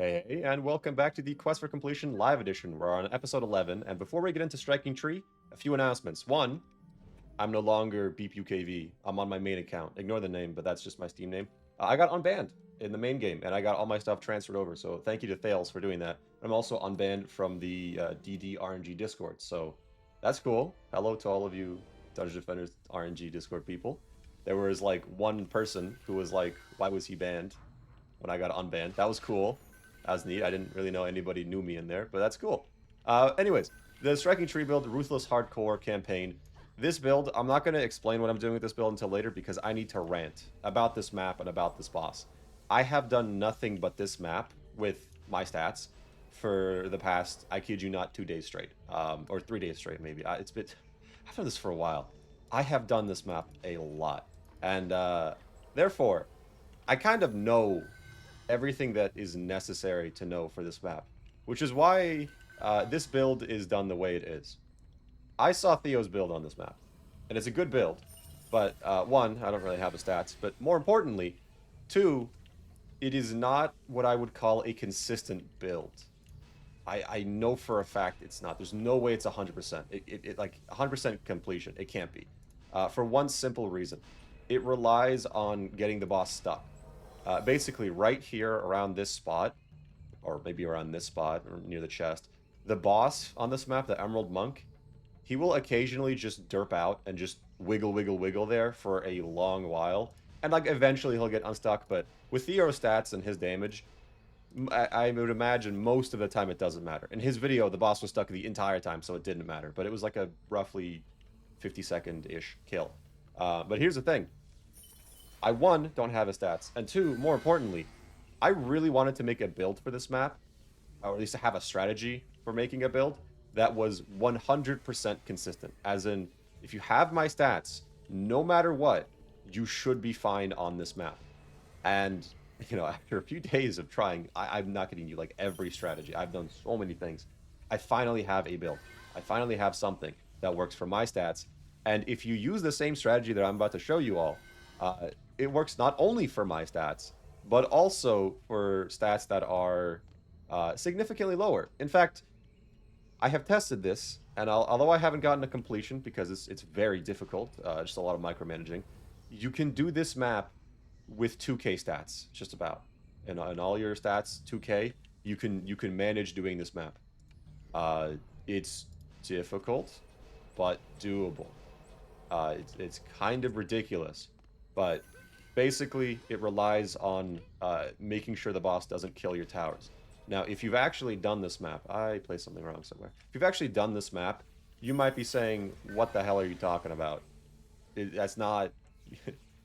Hey, and welcome back to the Quest for Completion live edition. We're on episode 11, and before we get into Striking Tree, a few announcements. One, I'm no longer BeepUKV. I'm on my main account. Ignore the name, but that's just my Steam name. I got unbanned in the main game, and I got all my stuff transferred over, so thank you to Thales for doing that. I'm also unbanned from the DD RNG Discord, so that's cool. Hello to all of you Dungeon Defenders RNG Discord people. There was like one person who was like, why was he banned when I got unbanned? That was cool. That was neat. I didn't really know anybody knew me in there, but that's cool. Anyways, the Striking Tree build, Ruthless Hardcore campaign. This build, I'm not going to explain what I'm doing with this build until later because I need to rant about this map and about this boss. I have done nothing but this map with my stats for the past, I kid you not, 2 days straight. Or 3 days straight, maybe. I've done this for a while. I have done this map a lot. And therefore, I kind of know everything that is necessary to know for this map, which is why this build is done the way it is. I saw Theo's build on this map, and it's a good build, but one, I don't really have the stats, but more importantly, two, it is not what I would call a consistent build. I know for a fact it's not. There's no way it's 100%. It like 100% completion. It can't be. For one simple reason. It relies on getting the boss stuck. Basically, right here around this spot, or maybe around this spot, or near the chest, the boss on this map, the Emerald Monk, he will occasionally just derp out and just wiggle, wiggle, wiggle there for a long while. And like eventually he'll get unstuck, but with Theo's stats and his damage, I would imagine most of the time it doesn't matter. In his video, the boss was stuck the entire time, so it didn't matter. But it was like a roughly 50-second-ish kill. But here's the thing. I, one, don't have his stats, and two, more importantly, I really wanted to make a build for this map, or at least to have a strategy for making a build that was 100% consistent. As in, if you have my stats, no matter what, you should be fine on this map. And, you know, after a few days of trying, I'm not kidding you, like every strategy, I've done so many things. I finally have a build. I finally have something that works for my stats. And if you use the same strategy that I'm about to show you all, it works not only for my stats, but also for stats that are significantly lower. In fact, I have tested this, and although I haven't gotten a completion because it's very difficult, just a lot of micromanaging, you can do this map with 2K stats, just about. And on all your stats, 2K, you can manage doing this map. It's difficult, but doable. It's kind of ridiculous, but basically it relies on making sure the boss doesn't kill your towers. Now, if you've actually done this map, I placed something wrong somewhere. If you've actually done this map, you might be saying, what the hell are you talking about? That's not...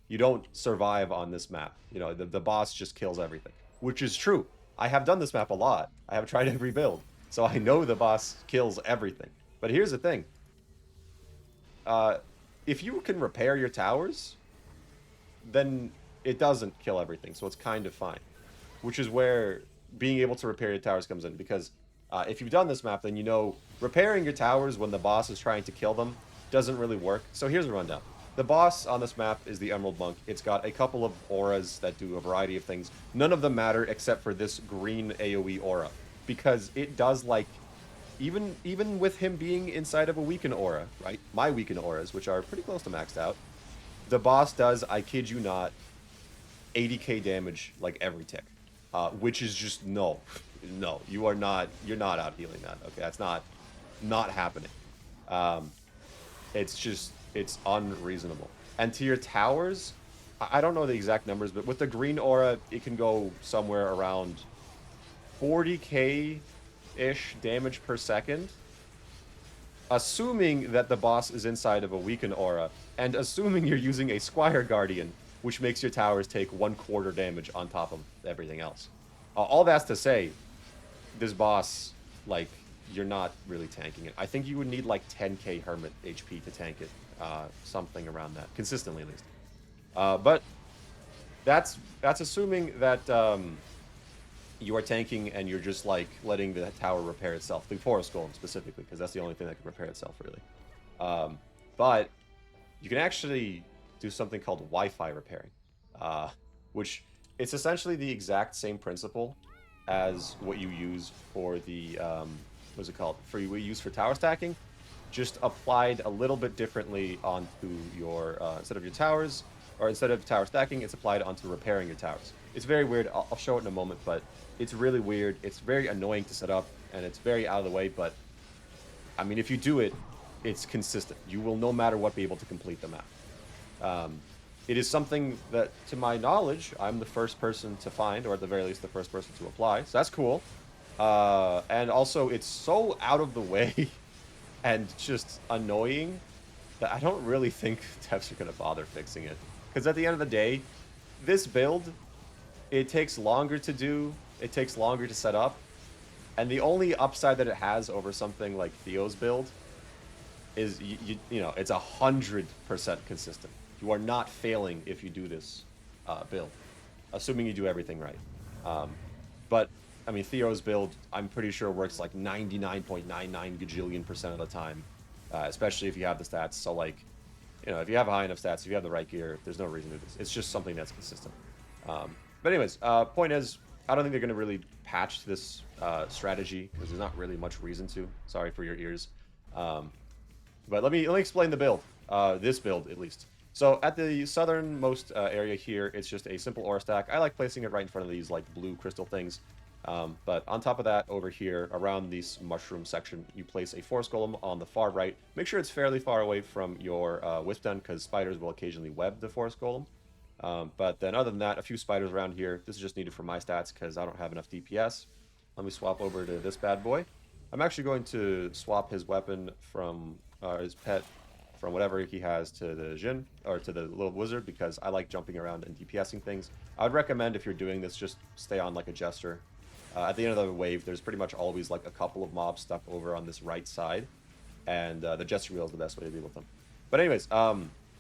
you don't survive on this map. You know, the boss just kills everything, which is true. I have done this map a lot. I have tried every build, so I know the boss kills everything. But here's the thing. If you can repair your towers, then it doesn't kill everything, so it's kind of fine. Which is where being able to repair your towers comes in, because if you've done this map, then you know repairing your towers when the boss is trying to kill them doesn't really work. So here's a rundown. The boss on this map is the Emerald Monk. It's got a couple of auras that do a variety of things. None of them matter except for this green AoE aura, because it does, like, even with him being inside of a weakened aura, right? My weakened auras, which are pretty close to maxed out, the boss does, I kid you not, 80k damage like every tick, which is just no, you're not out healing that. Okay, that's not happening. It's unreasonable. And to your towers, I don't know the exact numbers, but with the green aura, it can go somewhere around 40k-ish damage per second, assuming that the boss is inside of a weakened aura, and assuming you're using a Squire Guardian, which makes your towers take 1/4 damage on top of everything else. All that's to say, this boss, like, you're not really tanking it. I think you would need like 10k Hermit HP to tank it, something around that, consistently at least. But that's assuming that you are tanking and you're just like letting the tower repair itself, the Forest Golem specifically, because that's the only thing that can repair itself really. But you can actually do something called Wi-Fi repairing, which it's essentially the exact same principle, as what you use for the what's it called? For what you use for tower stacking, just applied a little bit differently onto your instead of your towers, or instead of tower stacking, it's applied onto repairing your towers. It's very weird. I'll show it in a moment, but it's really weird. It's very annoying to set up, and it's very out of the way. But I mean, if you do it, it's consistent. You will, no matter what, be able to complete the map. It is something that, to my knowledge, I'm the first person to find, or at the very least, the first person to apply. So that's cool. And also, it's so out of the way and just annoying that I don't really think devs are going to bother fixing it. Because at the end of the day, this build, it takes longer to do, it takes longer to set up, and the only upside that it has over something like Theo's build is, you know, it's 100% consistent. You are not failing if you do this build, assuming you do everything right. But, I mean, Theo's build, I'm pretty sure works like 99.99 gajillion% of the time, especially if you have the stats. So, like, you know, if you have high enough stats, if you have the right gear, there's no reason to do this. It's just something that's consistent. But anyways, point is, I don't think they're going to really patch this strategy, because there's not really much reason to. Sorry for your ears. But let me explain the build, this build at least. So at the southernmost area here, it's just a simple ore stack. I like placing it right in front of these like blue crystal things. But on top of that, over here, around this mushroom section, you place a forest golem on the far right. Make sure it's fairly far away from your wisp den, because spiders will occasionally web the forest golem. But then other than that, a few spiders around here. This is just needed for my stats, because I don't have enough DPS. Let me swap over to this bad boy. I'm actually going to swap his weapon from his pet, from whatever he has, to the Jin, or to the little wizard, because I like jumping around and DPSing things. I would recommend, if you're doing this, just stay on like a jester. At the end of the wave, there's pretty much always like a couple of mobs stuck over on this right side, and the jester wheel is the best way to deal with them. But anyways,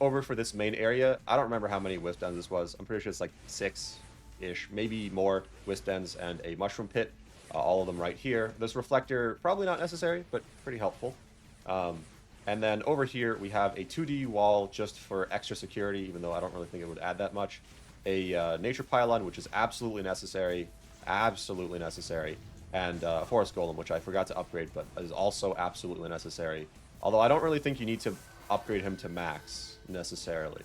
over for this main area, I don't remember how many wisp dens this was. I'm pretty sure it's like 6-ish, maybe more wisp dens and a mushroom pit. All of them right here. This reflector, probably not necessary, but pretty helpful. And then over here, we have a 2D wall just for extra security, even though I don't really think it would add that much. A nature pylon, which is absolutely necessary, and a forest golem, which I forgot to upgrade, but is also absolutely necessary. Although I don't really think you need to upgrade him to max, necessarily.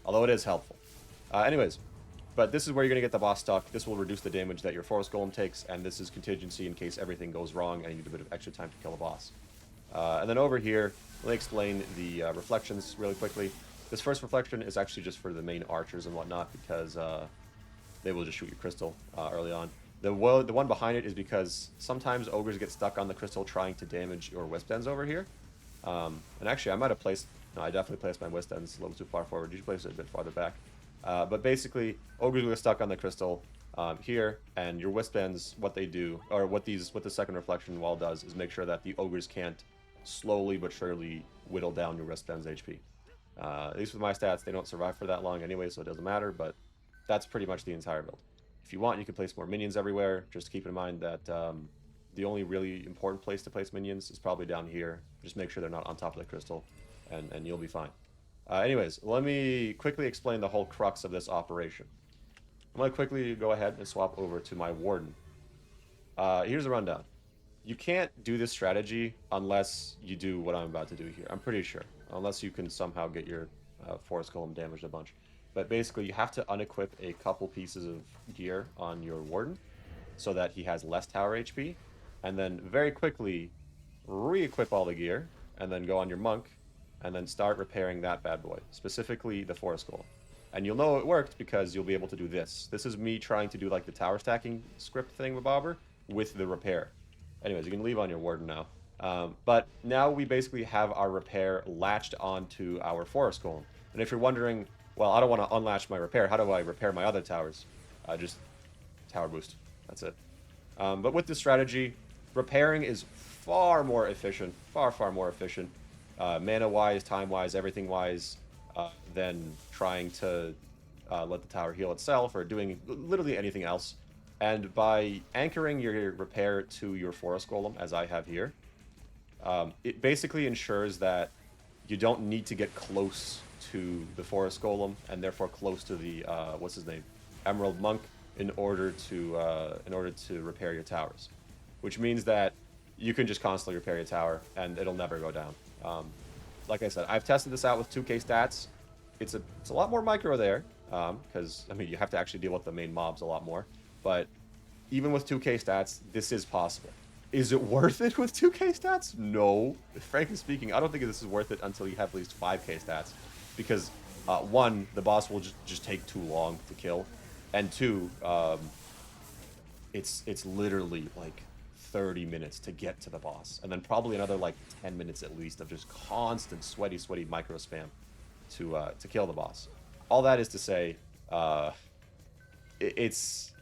Although it is helpful. Anyways, but this is where you're going to get the boss stuck. This will reduce the damage that your forest golem takes, and this is contingency in case everything goes wrong and you need a bit of extra time to kill a boss. And then over here, let me explain the reflections really quickly. This first reflection is actually just for the main archers and whatnot, because they will just shoot your crystal early on. The one behind it is because sometimes ogres get stuck on the crystal trying to damage your wisp dens over here. And actually, I might have placed... No, I definitely placed my wisp dens a little too far forward. You should place it a bit farther back. But basically, ogres will get stuck on the crystal here, and your wisp dens, what they do, or what the second reflection wall does, is make sure that the ogres can't slowly but surely whittle down your wisp den's HP. At least with my stats, they don't survive for that long anyway, so it doesn't matter, but that's pretty much the entire build. If you want, you can place more minions everywhere. Just keep in mind that the only really important place to place minions is probably down here. Just make sure they're not on top of the crystal, and you'll be fine. Anyways, let me quickly explain the whole crux of this operation. I'm going to quickly go ahead and swap over to my warden. Here's the rundown. You can't do this strategy unless you do what I'm about to do here. I'm pretty sure. Unless you can somehow get your forest golem damaged a bunch. But basically, you have to unequip a couple pieces of gear on your warden so that he has less tower HP. And then very quickly re-equip all the gear, and then go on your monk, and then start repairing that bad boy, specifically the forest golem. And you'll know it worked because you'll be able to do this. This is me trying to do like the tower stacking script thing with Bobber with the repair. Anyways, you can leave on your warden now. But now we basically have our repair latched onto our forest golem. And if you're wondering, well, I don't want to unlatch my repair, how do I repair my other towers? Just tower boost. That's it. But with this strategy, repairing is far more efficient, far more efficient, mana-wise, time-wise, everything-wise, than trying to let the tower heal itself or doing literally anything else. And by anchoring your repair to your forest golem, as I have here, it basically ensures that you don't need to get close to the forest golem, and therefore close to the, what's his name? Emerald Monk. in order to repair your towers, which means that you can just constantly repair your tower and it'll never go down. Like I said, I've tested this out with 2K stats. It's a lot more micro there, because I mean you have to actually deal with the main mobs a lot more. But even with 2K stats, this is possible. Is it worth it with 2K stats? No. Frankly speaking, I don't think this is worth it until you have at least 5K stats, because one, the boss will just take too long to kill, and two, it's literally like 30 minutes to get to the boss, and then probably another like 10 minutes at least of just constant sweaty micro spam to kill the boss. All that is to say, it's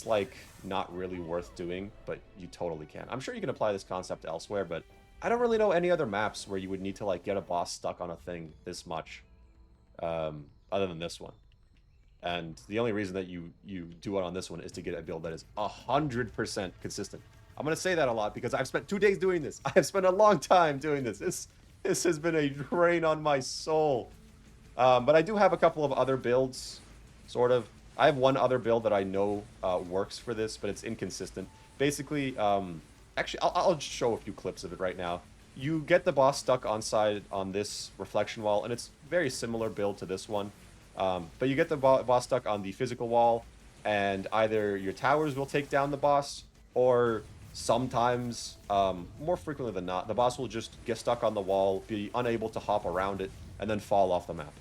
like not really worth doing, but you totally can. I'm sure you can apply this concept elsewhere, but I don't really know any other maps where you would need to like get a boss stuck on a thing this much, other than this one. And the only reason that you do it on this one is to get a build that is 100% consistent. I'm gonna say that a lot because I've spent 2 days doing this. I have spent a long time doing this. This has been a drain on my soul. But I do have a couple of other builds, sort of. I have one other build that I know works for this, but it's inconsistent. Basically, actually, I'll just show a few clips of it right now. You get the boss stuck on this reflection wall, and it's very similar build to this one. But you get the boss stuck on the physical wall, and either your towers will take down the boss, or sometimes, more frequently than not, the boss will just get stuck on the wall, be unable to hop around it, and then fall off the map.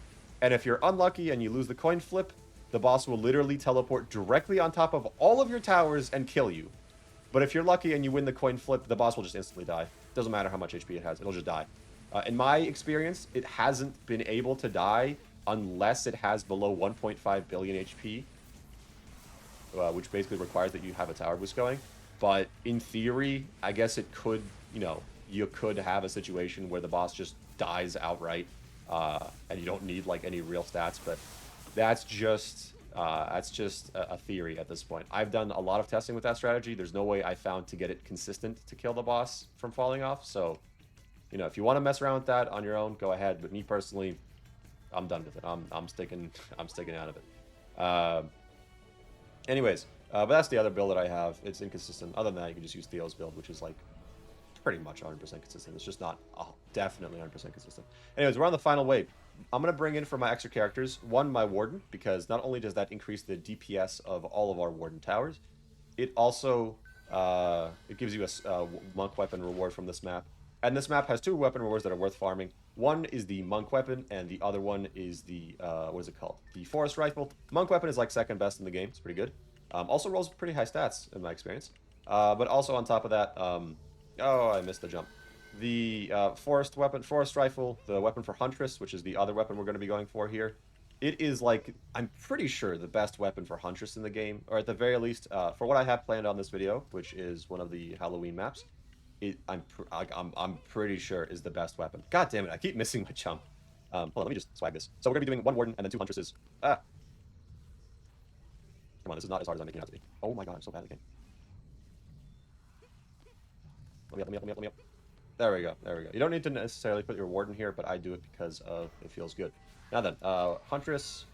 And if you're unlucky and you lose the coin flip, the boss will literally teleport directly on top of all of your towers and kill you. But if you're lucky and you win the coin flip, the boss will just instantly die. Doesn't matter how much HP it has, it'll just die. In my experience, it hasn't been able to die unless it has below 1.5 billion HP, which basically requires that you have a tower boost going. But in theory, I guess it could, you could have a situation where the boss just dies outright, and you don't need like any real stats, but that's just a theory at this point. I've done a lot of testing with that strategy. There's no way I found to get it consistent to kill the boss from falling off. So, if you want to mess around with that on your own, go ahead. But me personally, I'm done with it. I'm sticking out of it. Anyways, but that's the other build that I have. It's inconsistent. Other than that, you can just use Theo's build, which is like pretty much 100% consistent. It's just not definitely 100% consistent. Anyways, we're on the final wave. I'm going to bring in for my extra characters, one, my Warden, because not only does that increase the DPS of all of our Warden towers, it also it gives you a monk weapon reward from this map. And this map has 2 weapon rewards that are worth farming. One is the monk weapon, and the other one is the, what is it called? The forest rifle. Monk weapon is like second best in the game. It's pretty good. Also rolls pretty high stats in my experience. But also on top of that, oh, I missed the jump. The forest rifle, the weapon for Huntress, which is the other weapon we're going to be going for here. It is like, I'm pretty sure the best weapon for Huntress in the game, or at the very least, for what I have planned on this video, which is one of the Halloween maps, I'm pretty sure is the best weapon. God damn it, I keep missing my jump. Hold on, let me just swag this. So we're going to be doing 1 Warden and then 2 Huntresses. Come on, this is not as hard as I'm making it out to be. Oh my god, I'm so bad at the game. Let me up. There we go. You don't need to necessarily put your Warden here, but I do it because it feels good. Now then, Huntress,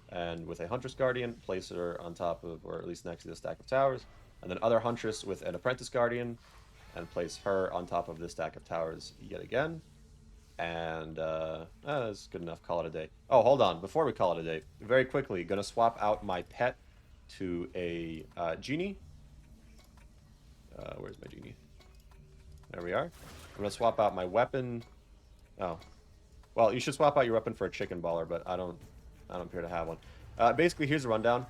and with a Huntress Guardian, place her on top of, or at least next to the stack of towers. And then other Huntress with an Apprentice Guardian, and place her on top of this stack of towers yet again. And that's good enough. Call it a day. Oh, hold on. Before we call it a day, very quickly, gonna swap out my pet to a genie. Where's my genie? There we are. I'm gonna swap out my weapon. Oh, well, you should swap out your weapon for a chicken baller, but I don't appear to have one. Basically, here's the rundown.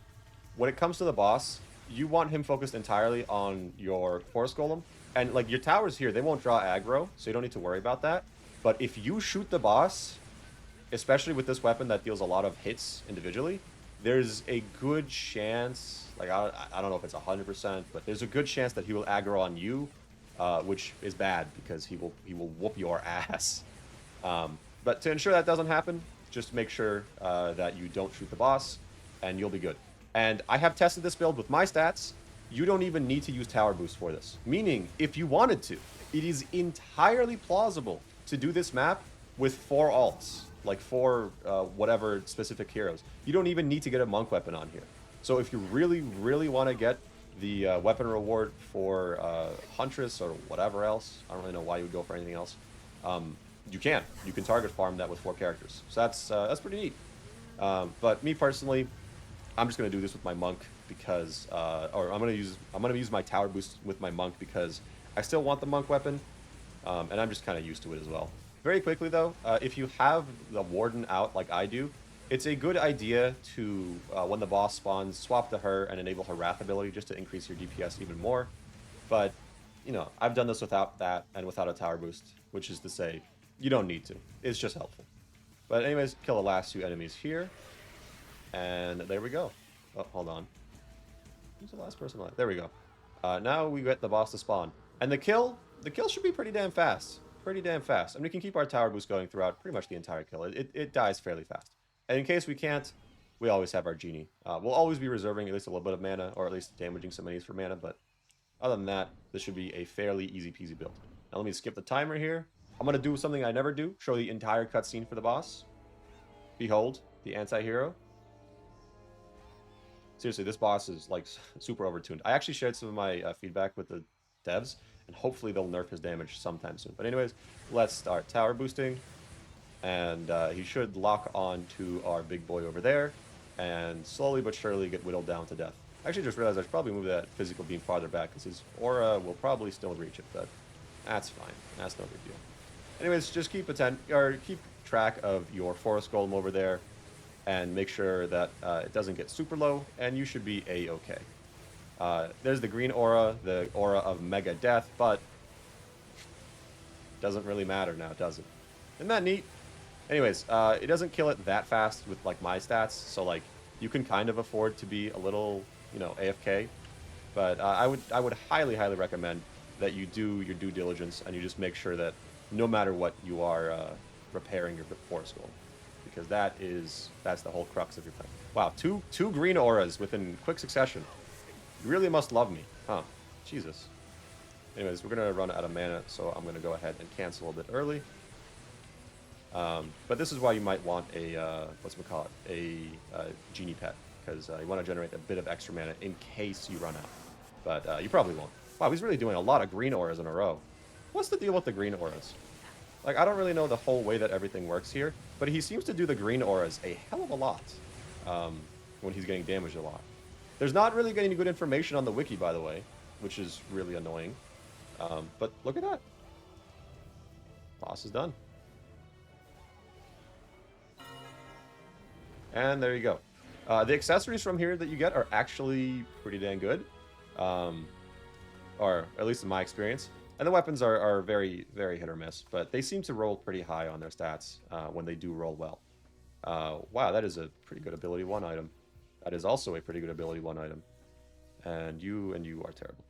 When it comes to the boss, you want him focused entirely on your forest golem, and like your towers here, they won't draw aggro, so you don't need to worry about that. But if you shoot the boss, especially with this weapon that deals a lot of hits individually, there's a good chance, like I don't know if it's 100%, but there's a good chance that he will aggro on you. Which is bad because he will whoop your ass. But to ensure that doesn't happen, just make sure that you don't shoot the boss, and you'll be good. And I have tested this build with my stats. You don't even need to use tower boost for this. Meaning, if you wanted to, it is entirely plausible to do this map with 4 alts, like 4 whatever specific heroes. You don't even need to get a monk weapon on here. So if you really, really want to get the weapon reward for Huntress or whatever else, I don't really know why you would go for anything else. You can. You can target farm that with 4 characters. So that's pretty neat. But me personally, I'm just gonna do this with my monk because, or I'm gonna use my tower boost with my monk because I still want the monk weapon, and I'm just kind of used to it as well. Very quickly though, if you have the warden out like I do, it's a good idea to, when the boss spawns, swap to her and enable her wrath ability just to increase your DPS even more. But you know, I've done this without that and without a tower boost, which is to say, you don't need to. It's just helpful. But anyways, kill the last 2 enemies here. And there we go. Oh, hold on. Who's the last person alive? There we go. Now we get the boss to spawn. And the kill should be pretty damn fast. Pretty damn fast. I mean, we can keep our tower boost going throughout pretty much the entire kill. It dies fairly fast. And in case we can't, we always have our genie. We'll always be reserving at least a little bit of mana, or at least damaging some enemies for mana, but other than that, this should be a fairly easy peasy build. Now let me skip the timer here. I'm going to do something I never do, show the entire cutscene for the boss. Behold, the anti-hero. Seriously, this boss is like super overtuned. I actually shared some of my feedback with the devs, and hopefully they'll nerf his damage sometime soon. But anyways, let's start tower boosting. And he should lock on to our big boy over there, and slowly but surely get whittled down to death. I actually just realized I should probably move that physical beam farther back, because his aura will probably still reach it, but that's fine. That's no big deal. Anyways, just keep track of your forest golem over there, and make sure that it doesn't get super low, and you should be a-okay. There's the green aura, the aura of mega death, but doesn't really matter now, does it? Isn't that neat? Anyways, it doesn't kill it that fast with like my stats, so like you can kind of afford to be a little, you know, AFK. But I would highly recommend that you do your due diligence and you just make sure that no matter what, you are repairing your forest golem, because that's the whole crux of your plan. Wow, two green auras within quick succession. You really must love me, huh? Jesus. Anyways, we're gonna run out of mana, so I'm gonna go ahead and cancel a bit early. But this is why you might want a genie pet, because you want to generate a bit of extra mana in case you run out. But you probably won't. Wow, he's really doing a lot of green auras in a row. What's the deal with the green auras? Like, I don't really know the whole way that everything works here, but he seems to do the green auras a hell of a lot when he's getting damaged a lot. There's not really any good information on the wiki, by the way, which is really annoying. But look at that. Boss is done. And there you go. The accessories from here that you get are actually pretty dang good. Or at least in my experience. And the weapons are very hit or miss, but they seem to roll pretty high on their stats when they do roll well. Wow, that is a pretty good ability 1 item. That is also a pretty good ability 1 item. And you are terrible.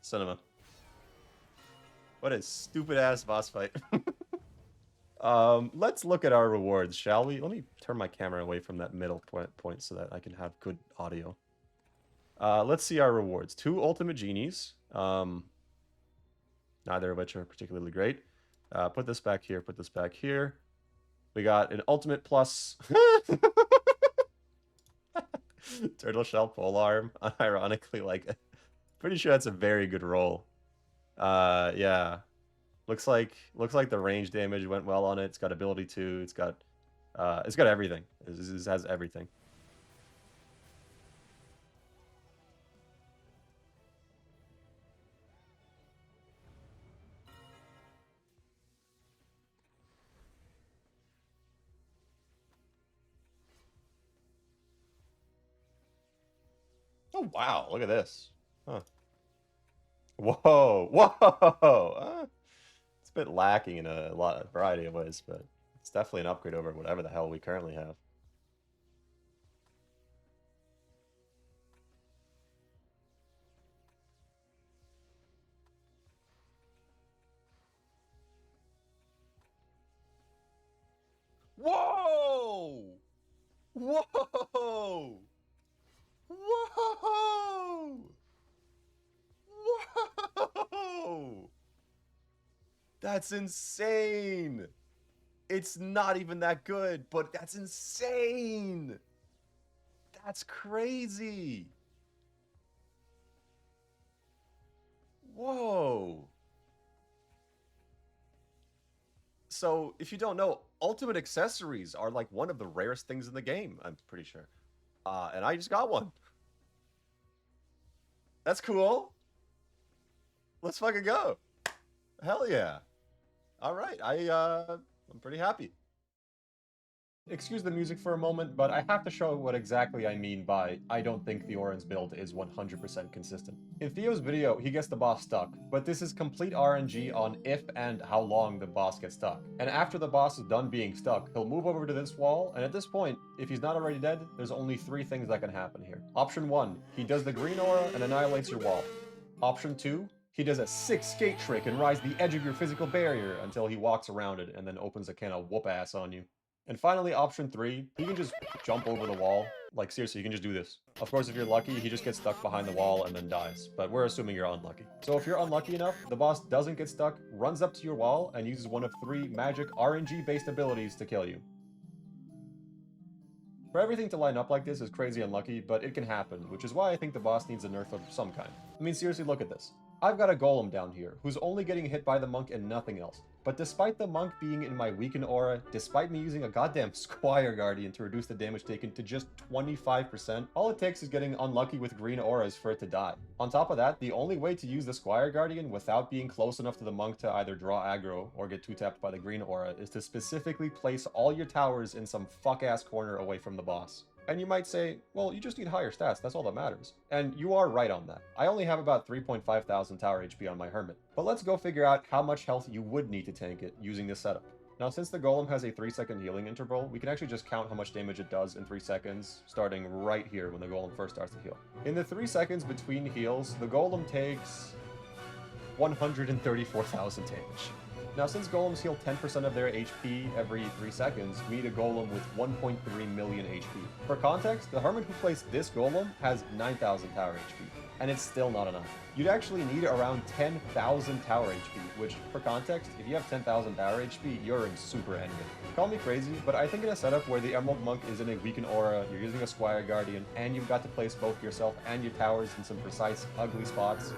Cinema. What a stupid ass boss fight. Let's look at our rewards, shall we? Let me turn my camera away from that middle point so that I can have good audio. Let's see our rewards. 2 ultimate genies. Neither of which are particularly great. Put this back here, put this back here. We got an ultimate plus turtle shell polearm. Ironically, like, pretty sure that's a very good roll. Yeah. Looks like the range damage went well on it. It's got ability 2. It's got everything. It has everything. Oh wow! Look at this. Huh. Whoa! Whoa! It's a bit lacking in a variety of ways, but it's definitely an upgrade over whatever the hell we currently have. Whoa! Whoa! Whoa! Whoa! That's insane. It's not even that good, but that's insane. That's crazy. Whoa. So, if you don't know, ultimate accessories are like one of the rarest things in the game, I'm pretty sure. And I just got one. That's cool. Let's fucking go. Hell yeah. All right, I'm pretty happy. Excuse the music for a moment, but I have to show what exactly I mean by I don't think the Oran's build is 100% consistent. In Theo's video, he gets the boss stuck, but this is complete RNG on if and how long the boss gets stuck. And after the boss is done being stuck, he'll move over to this wall, and at this point, if he's not already dead, there's only 3 things that can happen here. Option 1, he does the green aura and annihilates your wall. Option 2, he does a sick skate trick and rides the edge of your physical barrier until he walks around it and then opens a can of whoop ass on you. And finally, option 3, he can just jump over the wall. Like, seriously, you can just do this. Of course, if you're lucky, he just gets stuck behind the wall and then dies. But we're assuming you're unlucky. So if you're unlucky enough, the boss doesn't get stuck, runs up to your wall, and uses one of 3 magic RNG-based abilities to kill you. For everything to line up like this is crazy unlucky, but it can happen, which is why I think the boss needs a nerf of some kind. I mean, seriously, look at this. I've got a golem down here, who's only getting hit by the monk and nothing else. But despite the monk being in my weaken aura, despite me using a goddamn Squire Guardian to reduce the damage taken to just 25%, all it takes is getting unlucky with green auras for it to die. On top of that, the only way to use the Squire Guardian without being close enough to the monk to either draw aggro or get 2-tapped by the green aura is to specifically place all your towers in some fuck-ass corner away from the boss. And you might say, well, you just need higher stats, that's all that matters. And you are right on that. I only have about 3.5 thousand tower HP on my Hermit. But let's go figure out how much health you would need to tank it using this setup. Now, since the golem has a 3-second healing interval, we can actually just count how much damage it does in 3 seconds, starting right here when the golem first starts to heal. In the 3 seconds between heals, the golem takes 134,000 damage. Now, since golems heal 10% of their HP every 3 seconds, we need a golem with 1.3 million HP. For context, the Hermit who plays this golem has 9,000 tower HP, and it's still not enough. You'd actually need around 10,000 tower HP, which, for context, if you have 10,000 tower HP, you're in super endgame. Call me crazy, but I think in a setup where the Emerald Monk is in a weaken aura, you're using a Squire Guardian, and you've got to place both yourself and your towers in some precise, ugly spots,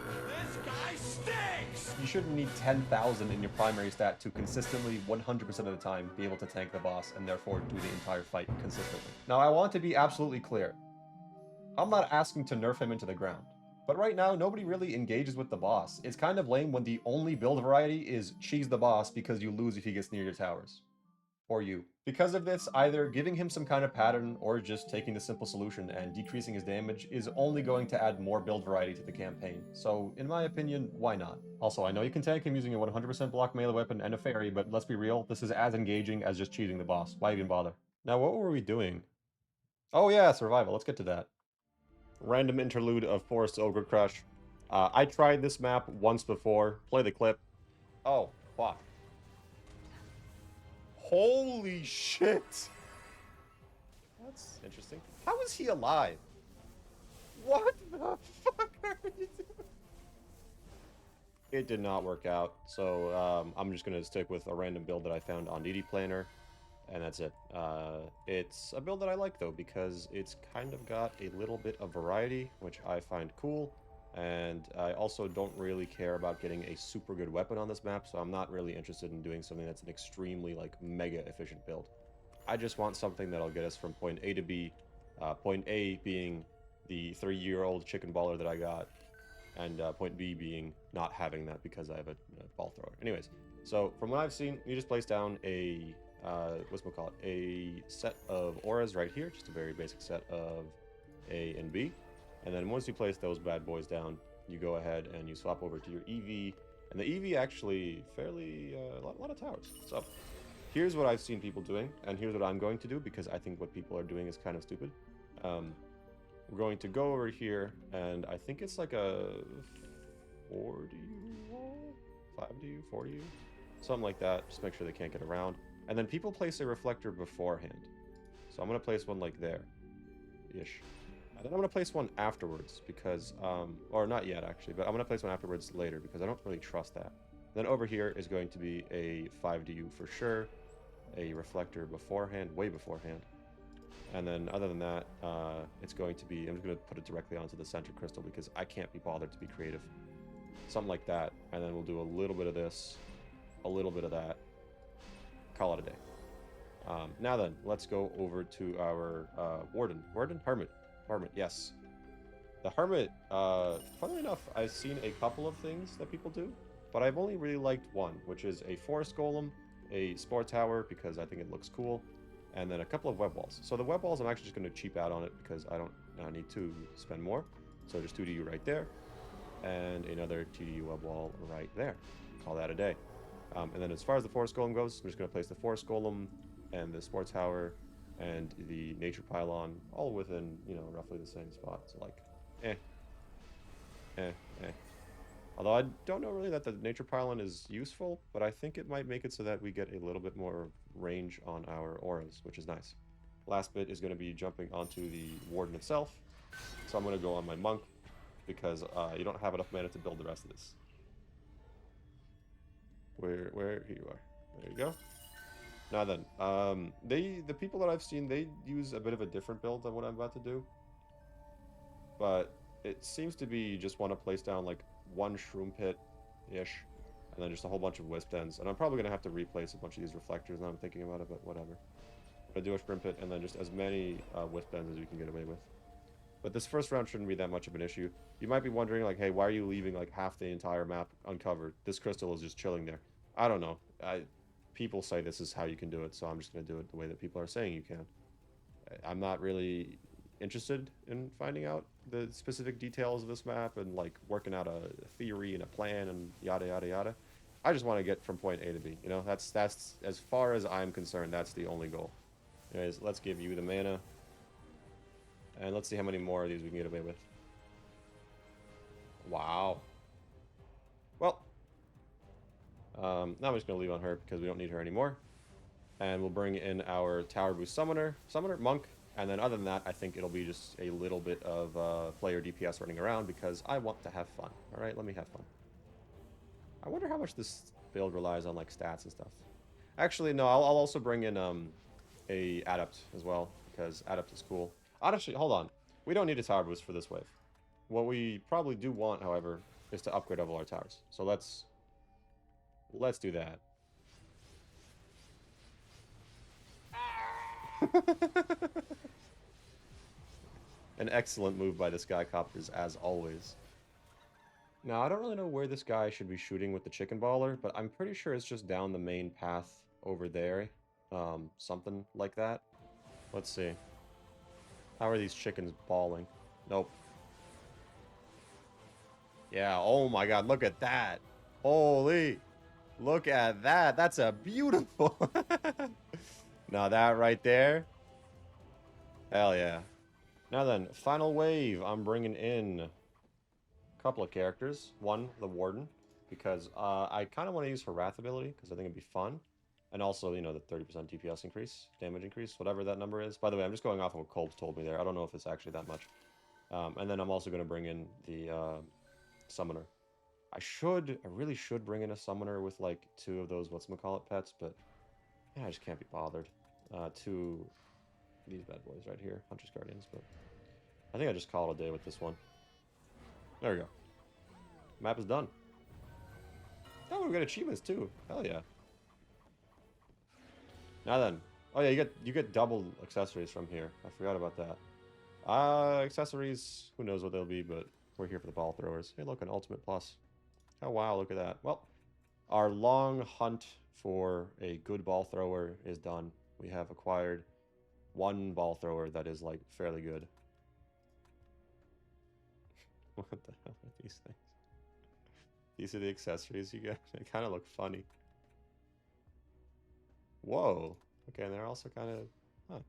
this guy stinks! You shouldn't need 10,000 in your primary stat to consistently, 100% of the time, be able to tank the boss, and therefore do the entire fight consistently. Now, I want to be absolutely clear. I'm not asking to nerf him into the ground. But right now, nobody really engages with the boss. It's kind of lame when the only build variety is cheese the boss because you lose if he gets near your towers. Or you. Because of this, either giving him some kind of pattern or just taking the simple solution and decreasing his damage is only going to add more build variety to the campaign. So, in my opinion, why not? Also, I know you can tank him using a 100% block melee weapon and a fairy, but let's be real, this is as engaging as just cheesing the boss. Why even bother? Now, what were we doing? Oh yeah, survival. Let's get to that. Random interlude of Forest Ogre Crush. I tried this map once before. Play the clip. Oh, fuck. Holy shit! That's interesting. How is he alive? What the fuck are you doing? It did not work out, so I'm just gonna stick with a random build that I found on DD Planner, and that's it. It's a build that I like though, because it's kind of got a little bit of variety, which I find cool. And I also don't really care about getting a super good weapon on this map, so I'm not really interested in doing something that's an extremely, like, mega efficient build. I just want something that'll get us from point A to B, point A being the 3-year-old chicken baller that I got, and point B being not having that because I have a ball thrower. Anyways, so from what I've seen, you just place down a, a set of auras right here, just a very basic set of A and B. And then once you place those bad boys down, you go ahead and you swap over to your EV. And the EV actually fairly, a lot of towers. So here's what I've seen people doing, and here's what I'm going to do, because I think what people are doing is kind of stupid. We're going to go over here, and I think it's like a 40U wall? 5U, 40U? Something like that. Just make sure they can't get around. And then people place a reflector beforehand. So I'm going to place one like there-ish. And then I'm going to place one afterwards because, or not yet actually, but I'm going to place one afterwards later because I don't really trust that. Then over here is going to be a 5DU for sure, a reflector beforehand, way beforehand. And then other than that, it's going to be, I'm just going to put it directly onto the center crystal because I can't be bothered to be creative. Something like that. And then we'll do a little bit of this, a little bit of that. Call it a day. Now then, let's go over to our warden. Warden? Hermit. Hermit, yes. The Hermit, funnily enough, I've seen a couple of things that people do, but I've only really liked one, which is a forest golem, a spore tower, because I think it looks cool, and then a couple of web walls. So the web walls, I'm actually just going to cheap out on it because I don't need to spend more. So just 2DU right there, and another TDU web wall right there. Call that a day. And then as far as the forest golem goes, I'm just going to place the forest golem and the spore tower and the nature pylon all within, you know, roughly the same spot. So like, Although I don't know really that the nature pylon is useful, but I think it might make it so that we get a little bit more range on our auras, which is nice. Last bit is going to be jumping onto the warden itself. So I'm going to go on my monk because you don't have enough mana to build the rest of this. Where here you are. There you go. Now then, the people that I've seen, they use a bit of a different build than what I'm about to do. But it seems to be just want to place down like one shroom pit-ish, and then just a whole bunch of wisp ends. And I'm probably going to have to replace a bunch of these reflectors now I'm thinking about it, but whatever. I'm going to do a shroom pit and then just as many wisp ends as we can get away with. But this first round shouldn't be that much of an issue. You might be wondering, like, hey, why are you leaving like half the entire map uncovered? This crystal is just chilling there. I don't know. People say this is how you can do it, so I'm just going to do it the way that people are saying you can. I'm not really interested in finding out the specific details of this map and like working out a theory and a plan and yada yada yada. I just want to get from point A to B. You know, that's as far as I'm concerned, that's the only goal. Anyways, let's give you the mana. And let's see how many more of these we can get away with. Wow. Well, now I'm just going to leave on her because we don't need her anymore. And we'll bring in our Tower Boost Summoner, Monk. And then other than that, I think it'll be just a little bit of player DPS running around because I want to have fun. All right, let me have fun. I wonder how much this build relies on like stats and stuff. Actually, no, I'll also bring in a Adept as well because Adept is cool. Honestly, hold on. We don't need a Tower Boost for this wave. What we probably do want, however, is to upgrade all our towers. So let's do that. An excellent move by the Skycopters, as always. Now, I don't really know where this guy should be shooting with the chicken baller, but I'm pretty sure it's just down the main path over there. Something like that. Let's see. How are these chickens balling? Nope. Yeah, oh my god, look at that. Holy. Look at that. That's a beautiful. Now that right there. Hell yeah. Now then, final wave. I'm bringing in a couple of characters. One, the Warden, because I kind of want to use her Wrath ability because I think it'd be fun. And also, you know, the 30% DPS increase, damage increase, whatever that number is. By the way, I'm just going off of what Kolb's told me there. I don't know if it's actually that much. And then I'm also going to bring in the Summoner. I really should bring in a Summoner with like 2 of those whatchamacallit pets, but yeah, I just can't be bothered. 2 these bad boys right here, Hunter's Guardians, but I think I just call it a day with this one. There we go. Map is done. Oh, we got achievements too. Hell yeah. Now then. Oh yeah, you get double accessories from here. I forgot about that. Accessories, who knows what they'll be, but we're here for the ball throwers. Hey look, an ultimate plus. Oh wow, look at that. Well, our long hunt for a good ball thrower is done. We have acquired one ball thrower that is like fairly good. What the hell are these things? These are the accessories you get. They kind of look funny. Whoa. Okay, and they're also kind of... Huh.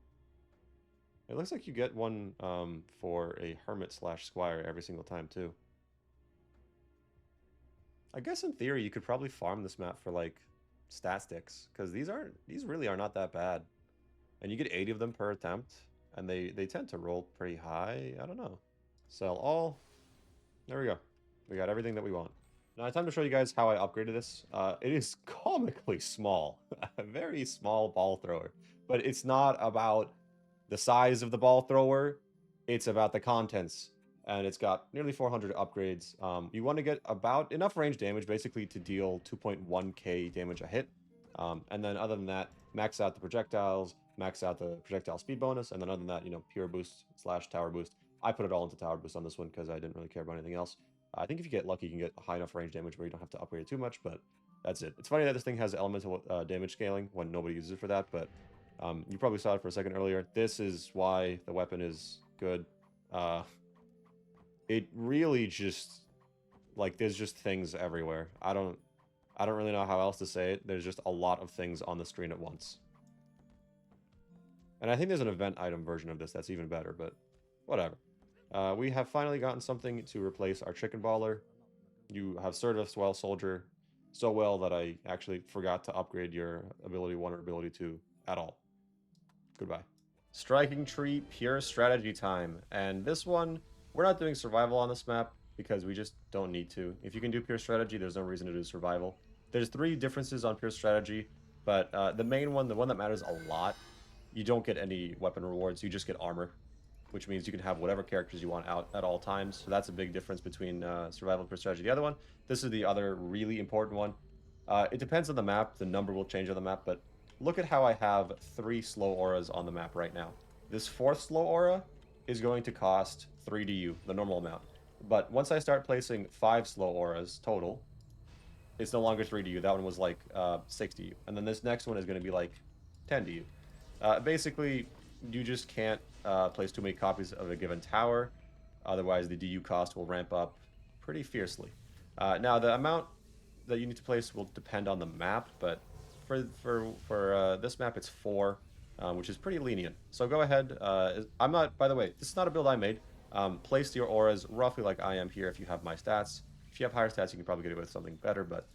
It looks like you get one for a Hermit/Squire every single time, too. I guess in theory, you could probably farm this map for, like, stat sticks. Because these really are not that bad. And you get 80 of them per attempt. And they tend to roll pretty high. I don't know. Sell all. There we go. We got everything that we want. Now, time to show you guys how I upgraded this. It is comically small, a very small ball thrower, but it's not about the size of the ball thrower. It's about the contents, and it's got nearly 400 upgrades. You want to get about enough range damage, basically, to deal 2.1k damage a hit. And then other than that, max out the projectiles, max out the projectile speed bonus, and then other than that, pure boost / tower boost. I put it all into tower boost on this one because I didn't really care about anything else. I think if you get lucky, you can get high enough range damage where you don't have to upgrade it too much, but that's it. It's funny that this thing has elemental damage scaling when nobody uses it for that, but you probably saw it for a second earlier. This is why the weapon is good. It really just, like, there's just things everywhere. I don't really know how else to say it. There's just a lot of things on the screen at once. And I think there's an event item version of this that's even better, but whatever. We have finally gotten something to replace our chicken baller. You have served us well, soldier, so well that I actually forgot to upgrade your ability 1 or ability 2 at all. Goodbye. Striking tree, pure strategy time. And this one, we're not doing survival on this map because we just don't need to. If you can do pure strategy, there's no reason to do survival. There's 3 differences on pure strategy, but the main one, the one that matters a lot, you don't get any weapon rewards, you just get armor, which means you can have whatever characters you want out at all times. So that's a big difference between survival and pure strategy. The other one, this is the other really important one. It depends on the map, the number will change on the map, but look at how I have 3 slow auras on the map right now. This 4th slow aura is going to cost 3 DU, the normal amount. But once I start placing 5 slow auras total, it's no longer 3 DU. That one was like 6 DU. And then this next one is going to be like 10 DU. Basically, you just can't place too many copies of a given tower. Otherwise, the DU cost will ramp up pretty fiercely. Now, the amount that you need to place will depend on the map, but for this map, it's 4, which is pretty lenient. So go ahead. I'm not, by the way, this is not a build I made. Place your auras roughly like I am here if you have my stats. If you have higher stats, you can probably get it with something better, but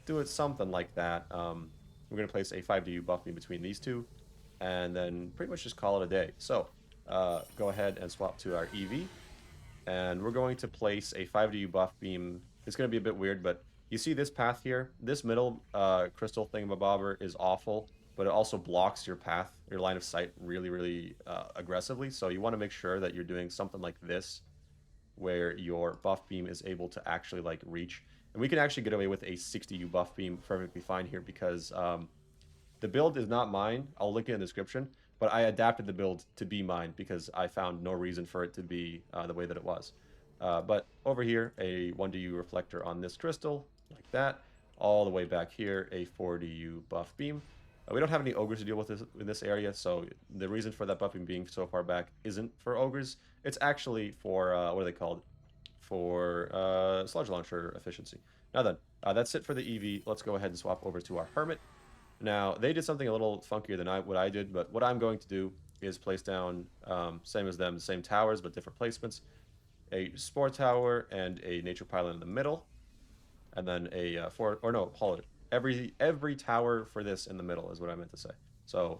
do it something like that. We're going to place a 5 DU buff beam between these two, and then pretty much just call it a day. So go ahead and swap to our EV, and we're going to place a 5 DU buff beam. It's going to be a bit weird, but you see this path here? This middle crystal thingamabobber is awful, but it also blocks your path, your line of sight really, really aggressively. So you want to make sure that you're doing something like this, where your buff beam is able to actually like reach. And we can actually get away with a 60U buff beam perfectly fine here because the build is not mine. I'll link it in the description, but I adapted the build to be mine because I found no reason for it to be the way that it was. But over here, a 1DU reflector on this crystal, like that. All the way back here, a 4DU buff beam. We don't have any ogres to deal with in this area, so the reason for that buffing being so far back isn't for ogres. It's actually for, what are they called? For sludge launcher efficiency. Now then, that's it for the EV. Let's go ahead and swap over to our Hermit. Now, they did something a little funkier than what I did, but what I'm going to do is place down, same as them, the same towers, but different placements. A Spore Tower and a Nature Pylon in the middle. And then a, every tower for this in the middle is what I meant to say. So,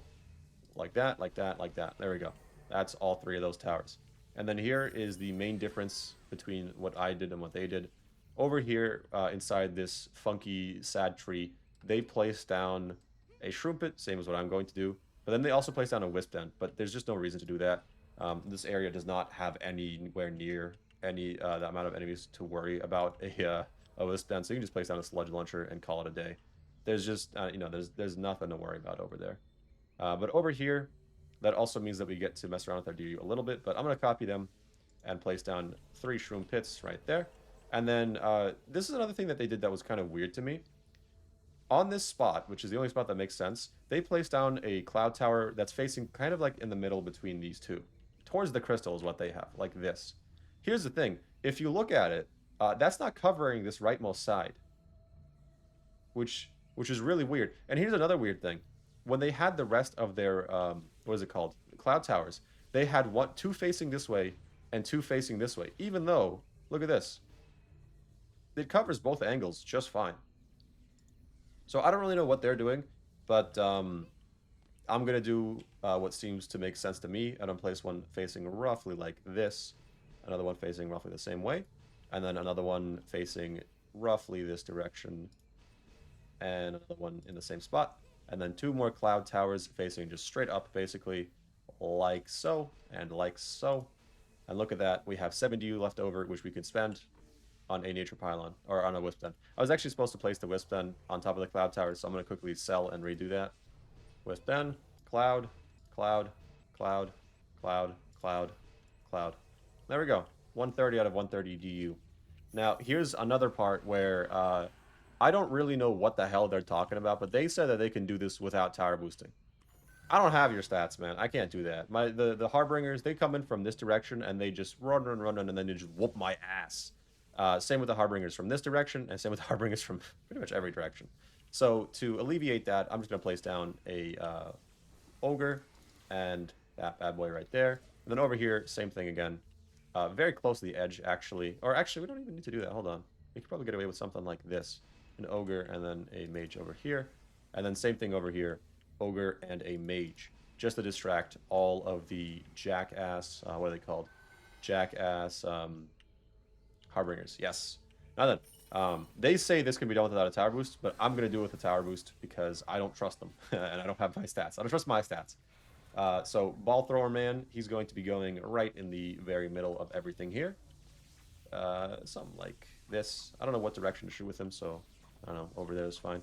like that, like that, like that. There we go. That's all 3 of those towers. And then here is the main difference between what I did and what they did. Over here, inside this funky, sad tree, they placed down a shroom pit, same as what I'm going to do. But then they also placed down a wisp den, but there's just no reason to do that. This area does not have anywhere near the amount of enemies to worry about a wisp den, so you can just place down a sludge launcher and call it a day. There's just, there's nothing to worry about over there. But over here, that also means that we get to mess around with our DU a little bit, but I'm going to copy them and place down 3 shroom pits right there. And then this is another thing that they did that was kind of weird to me. On this spot, which is the only spot that makes sense, they placed down a cloud tower that's facing kind of like in the middle between these two. Towards the crystal is what they have, like this. Here's the thing. If you look at it, that's not covering this rightmost side, which is really weird. And here's another weird thing. When they had the rest of their, what is it called? Cloud towers, they had 2 facing this way and 2 facing this way, even though, look at this. It covers both angles just fine. So I don't really know what they're doing, but I'm going to do what seems to make sense to me. And I'm place one facing roughly like this, another one facing roughly the same way, and then another one facing roughly this direction, and another one in the same spot, and then 2 more cloud towers facing just straight up, basically, like so, and like so. And look at that, we have 70U left over, which we can spend on a nature pylon, or on a wisp den. I was actually supposed to place the wisp den on top of the cloud towers, so I'm going to quickly sell and redo that. Wisp den, cloud, cloud, cloud, cloud, cloud, cloud. There we go. 130 out of 130 DU. Now, here's another part where I don't really know what the hell they're talking about, but they said that they can do this without tower boosting. I don't have your stats, man. I can't do that. The Harbingers, they come in from this direction, and they just run, and then they just whoop my ass. Same with the Harbingers from this direction, and same with the Harbingers from pretty much every direction. So to alleviate that, I'm just going to place down a Ogre, and that bad boy right there. And then over here, same thing again. Very close to the edge, actually. Or actually, we don't even need to do that. Hold on. We could probably get away with something like this. An Ogre, and then a Mage over here. And then same thing over here. Ogre and a Mage. Just to distract all of the jackass, what are they called? Jackass Harbingers. Yes. Now then, they say this can be done without a tower boost, but I'm going to do it with a tower boost because I don't trust them. And I don't have my stats. I don't trust my stats. So Ball Thrower Man, he's going to be going right in the very middle of everything here. Something like this. I don't know what direction to shoot with him, so I don't know. Over there is fine.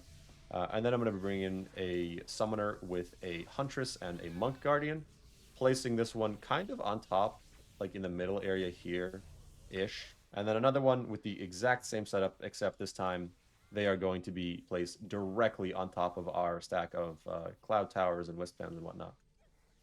And then I'm going to bring in a Summoner with a Huntress and a Monk Guardian. Placing this one kind of on top, like in the middle area here-ish. And then another one with the exact same setup, except this time they are going to be placed directly on top of our stack of Cloud Towers and Wisp Dams and whatnot.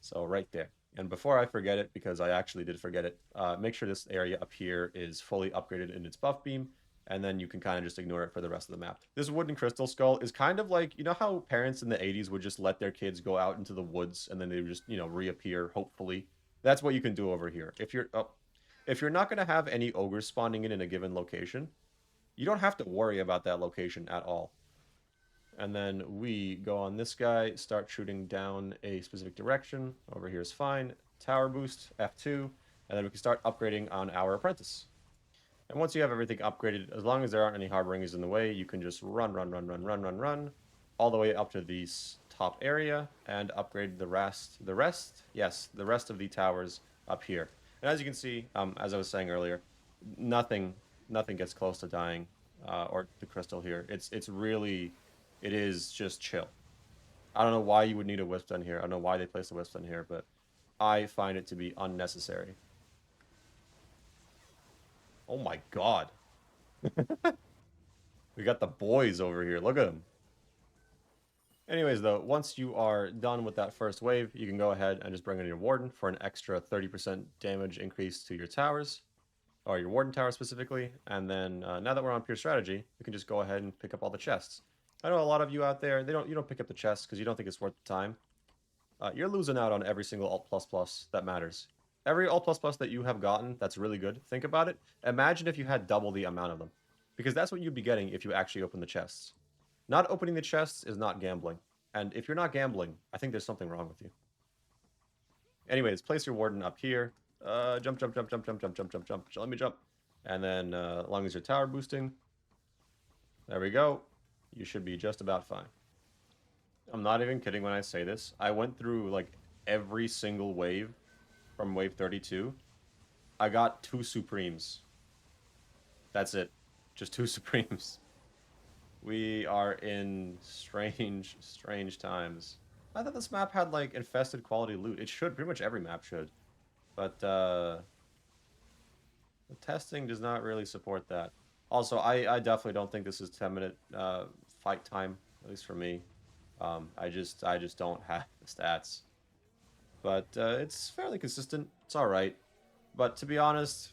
So right there. And before I forget it, because I actually did forget it, make sure this area up here is fully upgraded in its buff beam, and then you can kind of just ignore it for the rest of the map. This wooden crystal skull is kind of like, you know how parents in the 80s would just let their kids go out into the woods and then they would just, you know, reappear, hopefully. That's what you can do over here. If you're not going to have any ogres spawning in a given location, you don't have to worry about that location at all. And then we go on this guy, start shooting down a specific direction. Over here is fine. Tower boost, F2, and then we can start upgrading on our apprentice. And once you have everything upgraded, as long as there aren't any Harbingers in the way, you can just run, all the way up to the top area and upgrade the rest of the towers up here. And as you can see, as I was saying earlier, nothing gets close to dying, or the crystal here. It is just chill. I don't know why you would need a wisp den here. I don't know why they placed a wisp den here, but I find it to be unnecessary. Oh my god. We got the boys over here. Look at them. Anyways, though, once you are done with that first wave, you can go ahead and just bring in your Warden for an extra 30% damage increase to your towers, or your Warden tower specifically. And then now that we're on pure strategy, we can just go ahead and pick up all the chests. I know a lot of you out there, you don't pick up the chests because you don't think it's worth the time. You're losing out on every single Alt++ that matters. Every Alt++ that you have gotten that's really good, think about it. Imagine if you had double the amount of them. Because that's what you'd be getting if you actually open the chests. Not opening the chests is not gambling. And if you're not gambling, I think there's something wrong with you. Anyways, place your Warden up here. Jump. Let me jump. And then, as long as you're tower boosting, there we go. You should be just about fine. I'm not even kidding when I say this. I went through, like, every single wave from wave 32. I got 2 Supremes. That's it. Just 2 Supremes. We are in strange times. I thought this map had, like, infested quality loot. It should. Pretty much every map should. But, the testing does not really support that. Also, I definitely don't think this is 10-minute fight time, at least for me. I just don't have the stats. But it's fairly consistent. It's alright. But to be honest,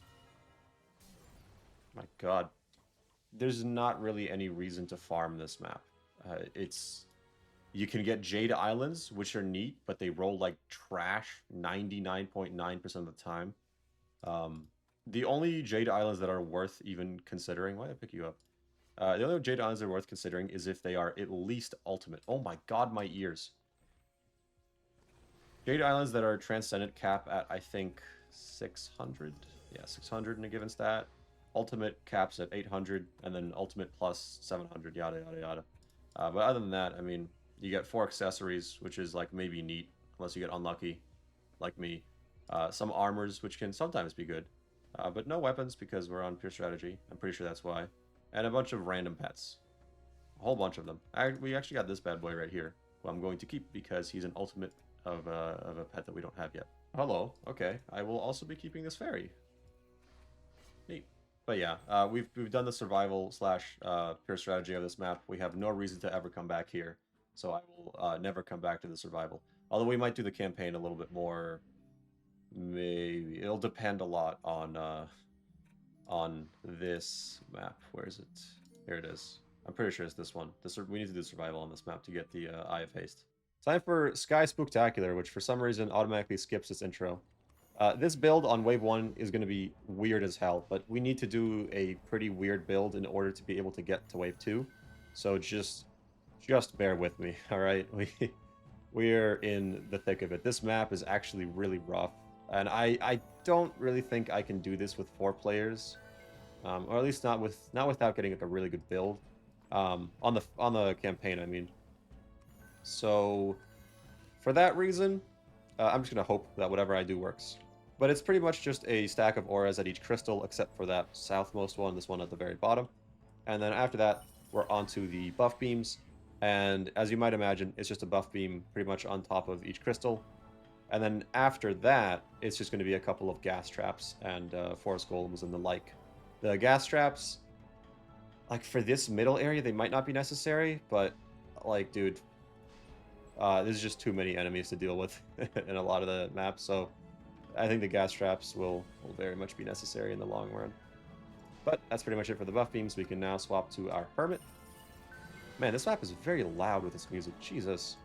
my god, there's not really any reason to farm this map. You can get Jade Islands, which are neat, but they roll like trash 99.9% of the time. The only Jade Islands that are worth even considering... Why did I pick you up? The only Jade Islands that are worth considering is if they are at least ultimate. Oh my god, my ears. Jade Islands that are Transcendent cap at, I think, 600? Yeah, 600 in a given stat. ultimate caps at 800, and then ultimate plus 700, yada, yada, yada. But other than that, I mean, you get 4 accessories, which is like maybe neat, unless you get unlucky, like me. Some armors, which can sometimes be good. But no weapons because we're on pure strategy. I'm pretty sure that's why. And a bunch of random pets. A whole bunch of them. We actually got this bad boy right here, who I'm going to keep because he's an ultimate of a pet that we don't have yet. Hello. Okay. I will also be keeping this fairy. Neat. But yeah, we've done the survival slash pure strategy of this map. We have no reason to ever come back here, so I will never come back to the survival. Although we might do the campaign a little bit more. Maybe it'll depend a lot on this map. Where is it? Here it is. I'm pretty sure it's this one. We need to do survival on this map to get the Eye of Haste. Time for Sky Spooktacular, which for some reason automatically skips its intro. This build on wave 1 is going to be weird as hell, but we need to do a pretty weird build in order to be able to get to wave 2. So just bear with me, alright? We're in the thick of it. This map is actually really rough, and I don't really think I can do this with 4 players. Or at least not without getting like a really good build. On the campaign, I mean. So for that reason, I'm just gonna hope that whatever I do works. But it's pretty much just a stack of auras at each crystal, except for that southmost one, this one at the very bottom. And then after that, we're onto the buff beams. And as you might imagine, it's just a buff beam pretty much on top of each crystal. And then after that, it's just going to be a couple of gas traps and forest golems and the like. The gas traps, like for this middle area, they might not be necessary, but like, dude, there's just too many enemies to deal with in a lot of the maps, so I think the gas traps will very much be necessary in the long run. But that's pretty much it for the buff beams. We can now swap to our Hermit. Man, this map is very loud with this music. Jesus.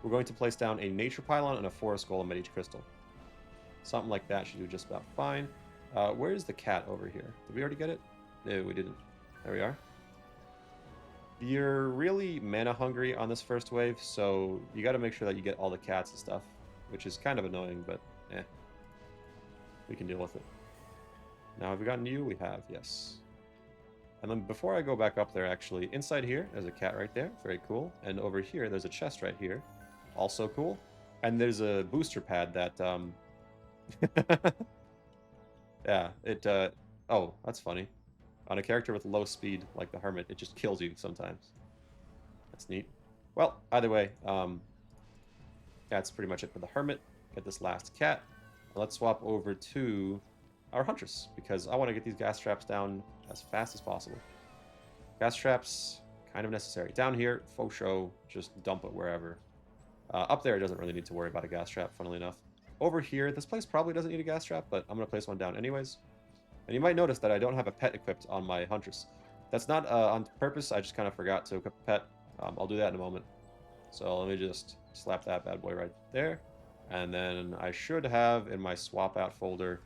We're going to place down a nature pylon and a forest golem at each crystal. Something like that should do just about fine. Where's the cat over here? Did we already get it? No, we didn't. There we are. You're really mana hungry on this first wave, so you got to make sure that you get all the cats and stuff, which is kind of annoying, but we can deal with it. Now, have we gotten you? We have, yes. And then before I go back up there, actually, inside here, there's a cat right there. Very cool. And over here, there's a chest right here. Also cool. And there's a booster pad that, yeah, it, oh, that's funny. On a character with low speed, like the Hermit, it just kills you sometimes. That's neat. Well, either way, that's pretty much it for the Hermit. Get this last cat. Let's swap over to our Huntress, because I want to get these gas traps down as fast as possible. Gas traps, kind of necessary. Down here, faux show, just dump it wherever. Up there, it doesn't really need to worry about a gas trap, funnily enough. Over here, this place probably doesn't need a gas trap, but I'm going to place one down anyways. And you might notice that I don't have a pet equipped on my Huntress. That's not on purpose, I just kind of forgot to equip a pet. I'll do that in a moment. So let me just slap that bad boy right there. And then I should have in my swap out folder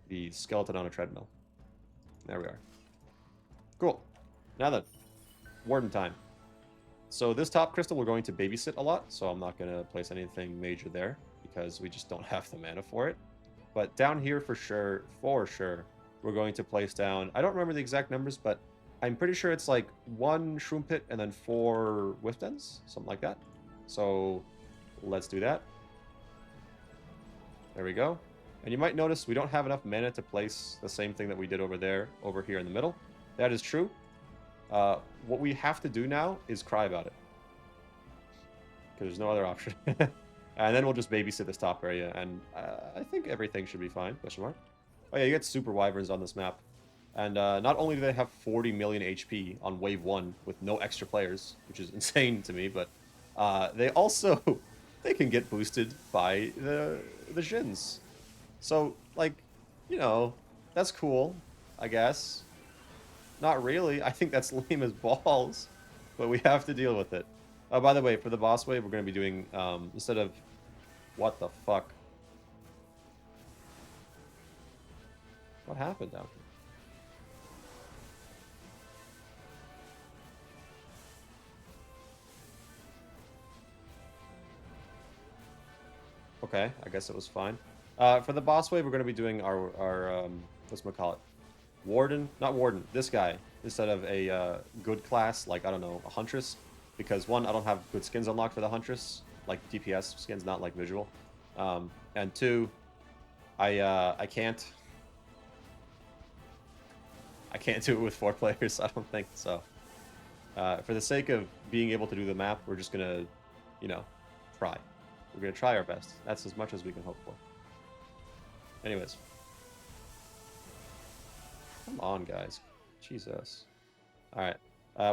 the skeleton on a treadmill. There we are. Cool. Now then, Warden time. So this top crystal we're going to babysit a lot, so I'm not going to place anything major there because we just don't have the mana for it. But down here for sure, we're going to place down, I don't remember the exact numbers, but I'm pretty sure it's like 1 shroom pit and then 4 whiff dens, something like that. So let's do that. There we go. And you might notice we don't have enough mana to place the same thing that we did over here in the middle. That is true. What we have to do now is cry about it. Because there's no other option. And then we'll just babysit this top area, and I think everything should be fine. Question mark. Oh yeah, you get super wyverns on this map. And not only do they have 40 million HP on wave 1 with no extra players, which is insane to me, but they also they can get boosted by the Jins. So, like, you know, that's cool, I guess. Not really. I think that's lame as balls, but we have to deal with it. Oh, by the way, for the boss wave, we're going to be doing, instead of... What the fuck? What happened down here? Okay, I guess it was fine. For the boss wave, we're going to be doing our whatchamacallit? Warden, not Warden, this guy, instead of a good class, like, I don't know, a Huntress. Because one, I don't have good skins unlocked for the Huntress, like DPS skins, not like visual. And two, I can't do it with 4 players, I don't think, so. For the sake of being able to do the map, we're just gonna, you know, try. We're gonna try our best. That's as much as we can hope for. Anyways. Come on, guys. Jesus. Alright.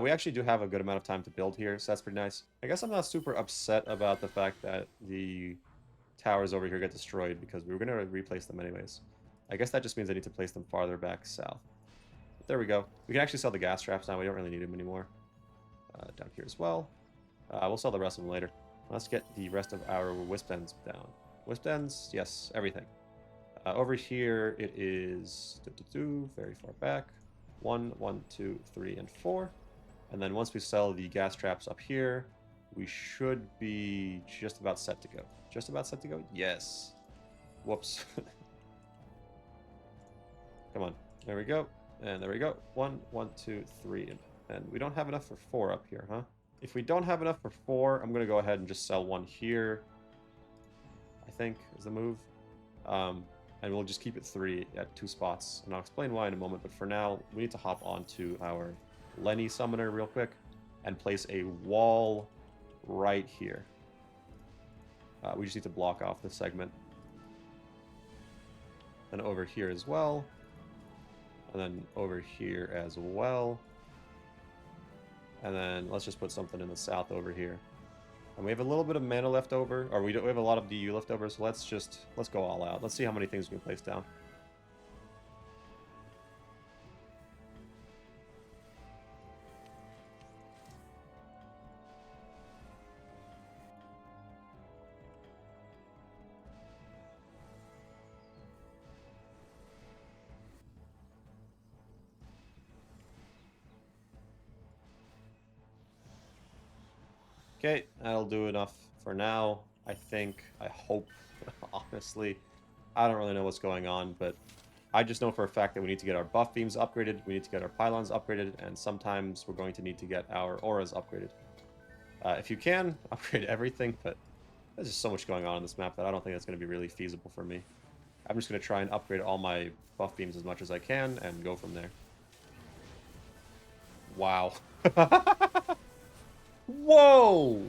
We actually do have a good amount of time to build here, so that's pretty nice. I guess I'm not super upset about the fact that the towers over here get destroyed, because we were gonna replace them anyways. I guess that just means I need to place them farther back south. But there we go. We can actually sell the gas traps now. We don't really need them anymore. Down here as well. We'll sell the rest of them later. Let's get the rest of our wisp ends down. Wisp ends, yes, everything. Over here it is very far back. 1, 1, 2, 3, and 4. And then once we sell the gas traps up here, we should be just about set to go. Just about set to go? Yes. Whoops. Come on. There we go. And there we go. 1, 1, 2, 3, and we don't have enough for 4 up here, huh? If we don't have enough for 4, I'm going to go ahead and just sell 1 here, I think, is the move. And we'll just keep it 3 at 2 spots. And I'll explain why in a moment, but for now, we need to hop onto our Lenny Summoner real quick and place a wall right here. We just need to block off this segment. And over here as well. And then over here as well. And then let's just put something in the south over here. And we have a little bit of mana left over, or we have a lot of DU left over, so let's go all out. Let's see how many things we can place down. Okay, that'll do enough for now. I think, I hope, honestly. I don't really know what's going on, but I just know for a fact that we need to get our buff beams upgraded, we need to get our pylons upgraded, and sometimes we're going to need to get our auras upgraded. If you can, upgrade everything, but there's just so much going on in this map that I don't think that's going to be really feasible for me. I'm just going to try and upgrade all my buff beams as much as I can and go from there. Wow. Whoa!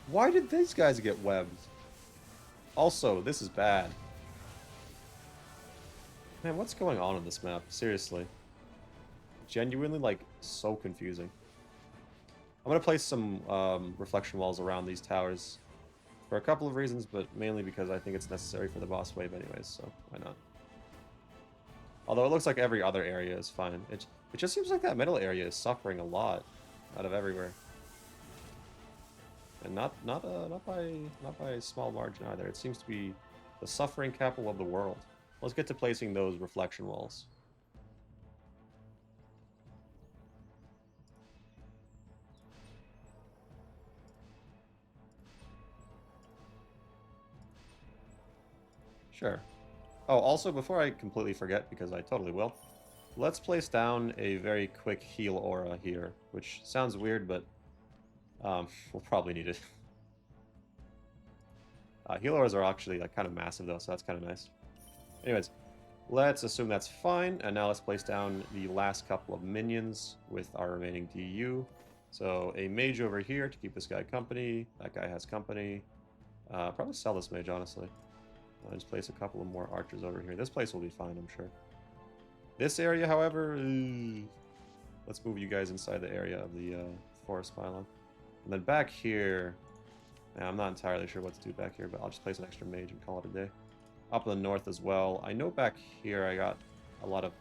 Why did these guys get webbed? Also, this is bad. Man, what's going on this map? Seriously. Genuinely, like, so confusing. I'm going to place some reflection walls around these towers for a couple of reasons, but mainly because I think it's necessary for the boss wave anyways, so why not? Although it looks like every other area is fine. It just seems like that middle area is suffering a lot out of everywhere. And not by a small margin either. It seems to be the suffering capital of the world. Let's get to placing those reflection walls. Sure. Oh, also, before I completely forget, because I totally will, let's place down a very quick heal aura here, which sounds weird, but we'll probably need it. Heal auras are actually like kind of massive though, so that's kind of nice. Anyways, let's assume that's fine, and now let's place down the last couple of minions with our remaining DU. So a mage over here to keep this guy company. That guy has company. Probably sell this mage, honestly. I'll just place a couple of more archers over here. This place will be fine, I'm sure. This area, however, let's move you guys inside the area of the forest pylon. And then back here, I'm not entirely sure what to do back here, but I'll just place an extra mage and call it a day. Up in the north as well. I know back here I got a lot of,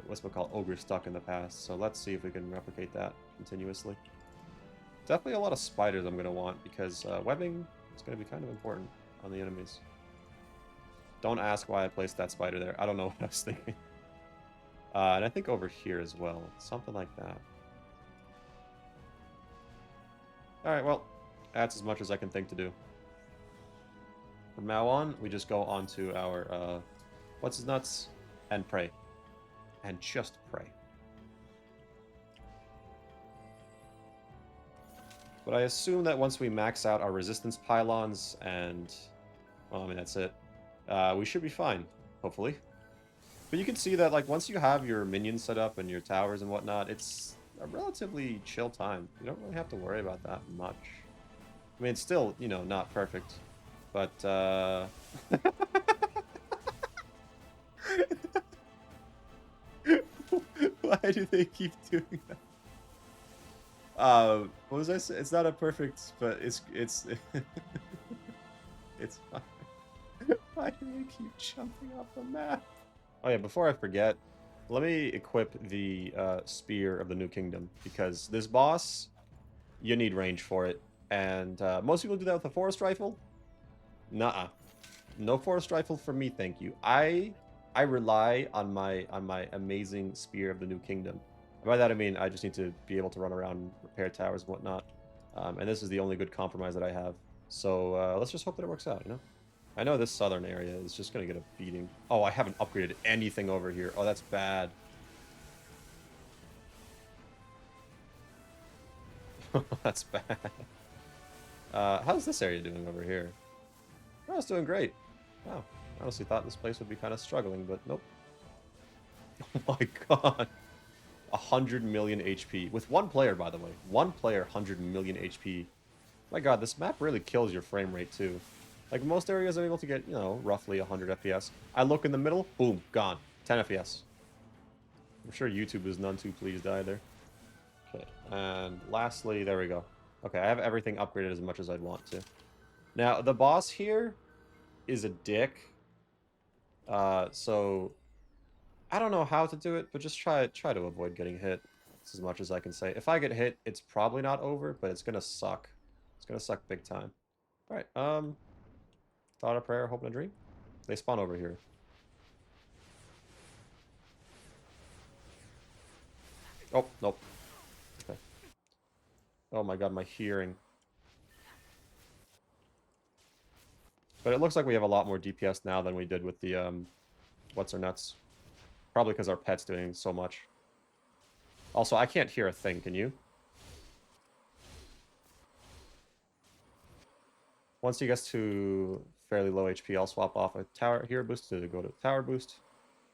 what's it called, Ogre stuck in the past, so let's see if we can replicate that continuously. Definitely a lot of spiders I'm going to want, because webbing is going to be kind of important on the enemies. Don't ask why I placed that spider there. I don't know what I was thinking. And I think over here as well. Something like that. Alright, well, that's as much as I can think to do. From now on, we just go on to our, what's his nuts? And pray. and just pray. But I assume that once we max out our resistance pylons and, well, I mean, that's it. We should be fine, hopefully. But you can see that, like, once you have your minions set up and your towers and whatnot, it's a relatively chill time. You don't really have to worry about that much. I mean, it's still, you know, not perfect. But, why do they keep doing that? What was I saying? It's not a perfect, but it's it's fine. Why do they keep jumping off the map? Oh yeah, before I forget, let me equip the Spear of the New Kingdom, because this boss, you need range for it. And most people do that with a Forest Rifle. Nuh-uh. No Forest Rifle for me, thank you. I rely on my amazing Spear of the New Kingdom. And by that I mean I just need to be able to run around and repair towers and whatnot. And this is the only good compromise that I have. So let's just hope that it works out, you know? I know this southern area is just going to get a beating. Oh, I haven't upgraded anything over here. Oh, that's bad. That's bad. How's this area doing over here? Oh, it's doing great. Wow. I honestly thought this place would be kind of struggling, but nope. Oh my god. 100 million HP. With one player, by the way. One player, 100 million HP. My god, this map really kills your frame rate, too. Like, most areas I'm able to get, you know, roughly 100 FPS. I look in the middle, boom, gone. 10 FPS. I'm sure YouTube is none too pleased either. Okay, and lastly, there we go. Okay, I have everything upgraded as much as I'd want to. Now, the boss here is a dick. So I don't know how to do it, but just try to avoid getting hit. That's as much as I can say. If I get hit, it's probably not over, but it's gonna suck. It's gonna suck big time. All right, thought a prayer, hope and a dream. They spawn over here. Oh, nope. Okay. Oh my god, my hearing. But it looks like we have a lot more DPS now than we did with the, what's our nuts? Probably because our pet's doing so much. Also, I can't hear a thing, can you? Once he gets to fairly low HP, I'll swap off a tower hero boost to go to tower boost.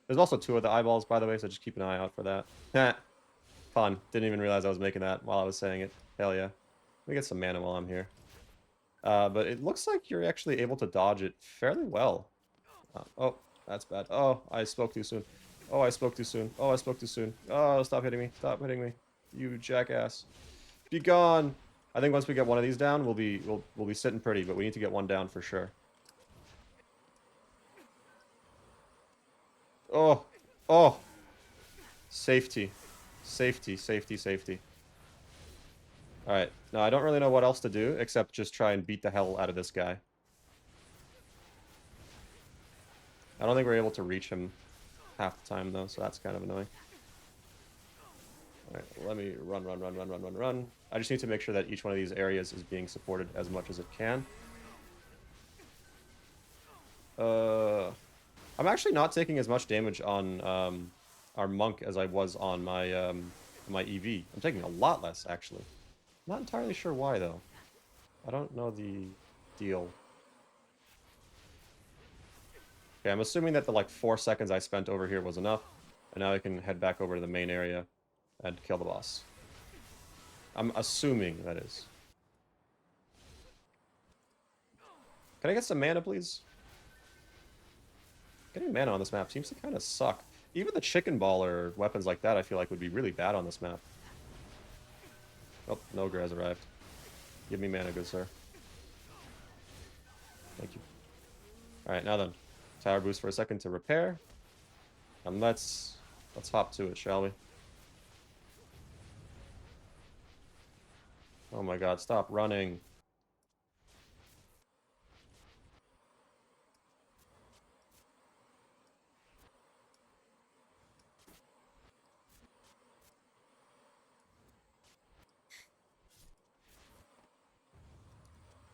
There's also 2 of the eyeballs, by the way, so just keep an eye out for that. Fun. Didn't even realize I was making that while I was saying it. Hell yeah. Let me get some mana while I'm here. But it looks like you're actually able to dodge it fairly well. Oh, that's bad. Oh, I spoke too soon. Oh, I spoke too soon. Oh, I spoke too soon. Oh, stop hitting me. Stop hitting me. You jackass. Be gone. I think once we get one of these down, we'll be sitting pretty, but we need to get one down for sure. Oh. Oh. Safety. Safety, safety, safety. Alright. Now, I don't really know what else to do, except just try and beat the hell out of this guy. I don't think we're able to reach him half the time, though, so that's kind of annoying. Alright, let me run. I just need to make sure that each one of these areas is being supported as much as it can. I'm actually not taking as much damage on our monk as I was on my my EV. I'm taking a lot less, actually. Not entirely sure why, though. I don't know the deal. Okay, I'm assuming that the, like, 4 seconds I spent over here was enough. And now I can head back over to the main area and kill the boss. I'm assuming, that is. Can I get some mana, please? Getting mana on this map seems to kind of suck. Even the chicken ball or weapons like that I feel like would be really bad on this map. Oh, no Ogre has arrived. Give me mana, good sir. Thank you. Alright, now then. Tower boost for a second to repair. And let's hop to it, shall we? Oh my god, stop running.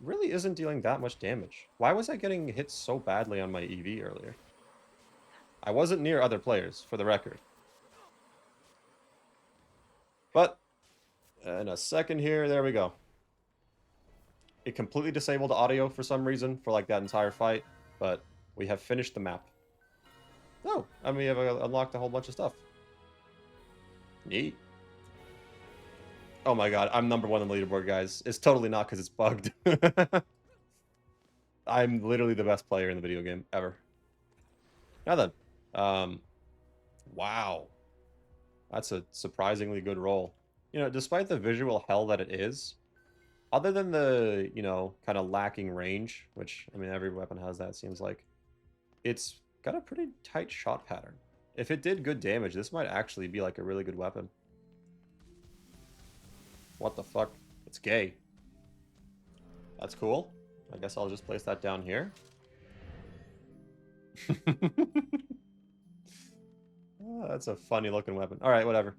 Really isn't dealing that much damage. Why was I getting hit so badly on my EV earlier? I wasn't near other players, for the record. But in a second here, there we go. It completely disabled audio for some reason for like that entire fight, but we have finished the map. Oh, and we have unlocked a whole bunch of stuff. Neat. Oh my god, I'm number 1 on the leaderboard, guys. It's totally not because it's bugged. I'm literally the best player in the video game ever. Now then, wow. That's a surprisingly good roll. You know, despite the visual hell that it is, other than the, you know, kind of lacking range, which, I mean, every weapon has that, it seems like, it's got a pretty tight shot pattern. If it did good damage, this might actually be like a really good weapon. What the fuck? It's gay. That's cool. I guess I'll just place that down here. Oh, that's a funny looking weapon. Alright, whatever.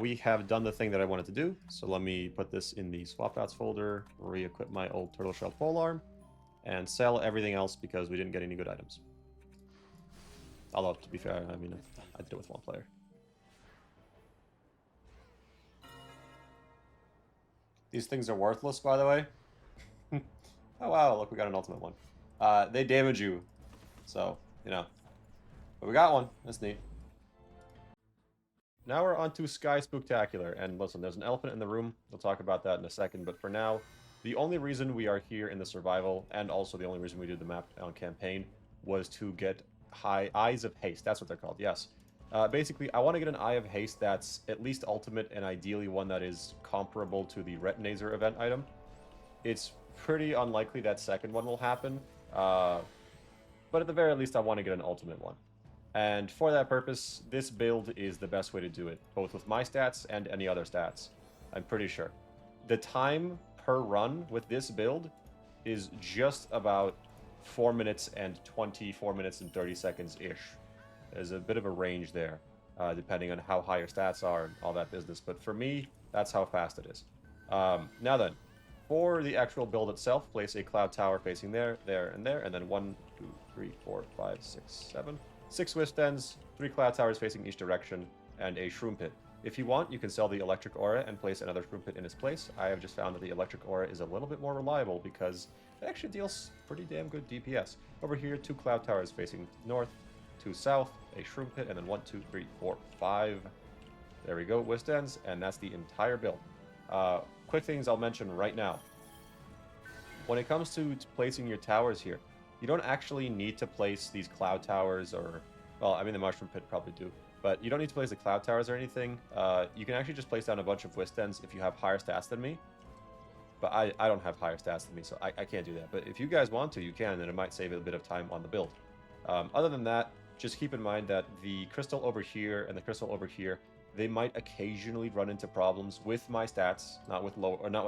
We have done the thing that I wanted to do, so let me put this in the swap outs folder, re-equip my old turtle shell polearm, and sell everything else because we didn't get any good items. Although, to be fair, I mean, I did it with 1 player. These things are worthless, by the way. Oh wow, look, we got an ultimate one. They damage you, so, you know. But we got one, that's neat. Now we're on to Sky Spooktacular, and listen, there's an elephant in the room, we'll talk about that in a second, but for now, the only reason we are here in the survival, and also the only reason we did the map on campaign, was to get Eyes of Haste, that's what they're called, yes. Basically, I want to get an Eye of Haste that's at least ultimate, and ideally one that is comparable to the Retinazer event item. It's pretty unlikely that second one will happen, but at the very least, I want to get an ultimate one. And for that purpose, this build is the best way to do it, both with my stats and any other stats, I'm pretty sure. The time per run with this build is just about 4 minutes and 4 minutes and 30 seconds-ish. There's a bit of a range there, depending on how high your stats are and all that business, but for me, that's how fast it is. Now then, for the actual build itself, place a cloud tower facing there, there, and there, and then 1, 2, 3, 4, 5, 6, 7... 6 Wisp Ends, 3 cloud towers facing each direction, and a shroom pit. If you want, you can sell the electric aura and place another shroom pit in its place. I have just found that the electric aura is a little bit more reliable because it actually deals pretty damn good DPS. Over here, 2 cloud towers facing north, 2 south, a shroom pit, and then 1, 2, 3, 4, 5. There we go, Wisp Ends, and that's the entire build. Quick things I'll mention right now. When it comes to placing your towers here, you don't actually need to place these cloud towers or, well, I mean the mushroom pit probably do, but you don't need to place the cloud towers or anything. You can actually just place down a bunch of Wisp Ends if you have higher stats than me. But I don't have higher stats than me, so I can't do that. But if you guys want to, you can, and it might save a bit of time on the build. Other than that, just keep in mind that the crystal over here and the crystal over here, they might occasionally run into problems with my stats, not with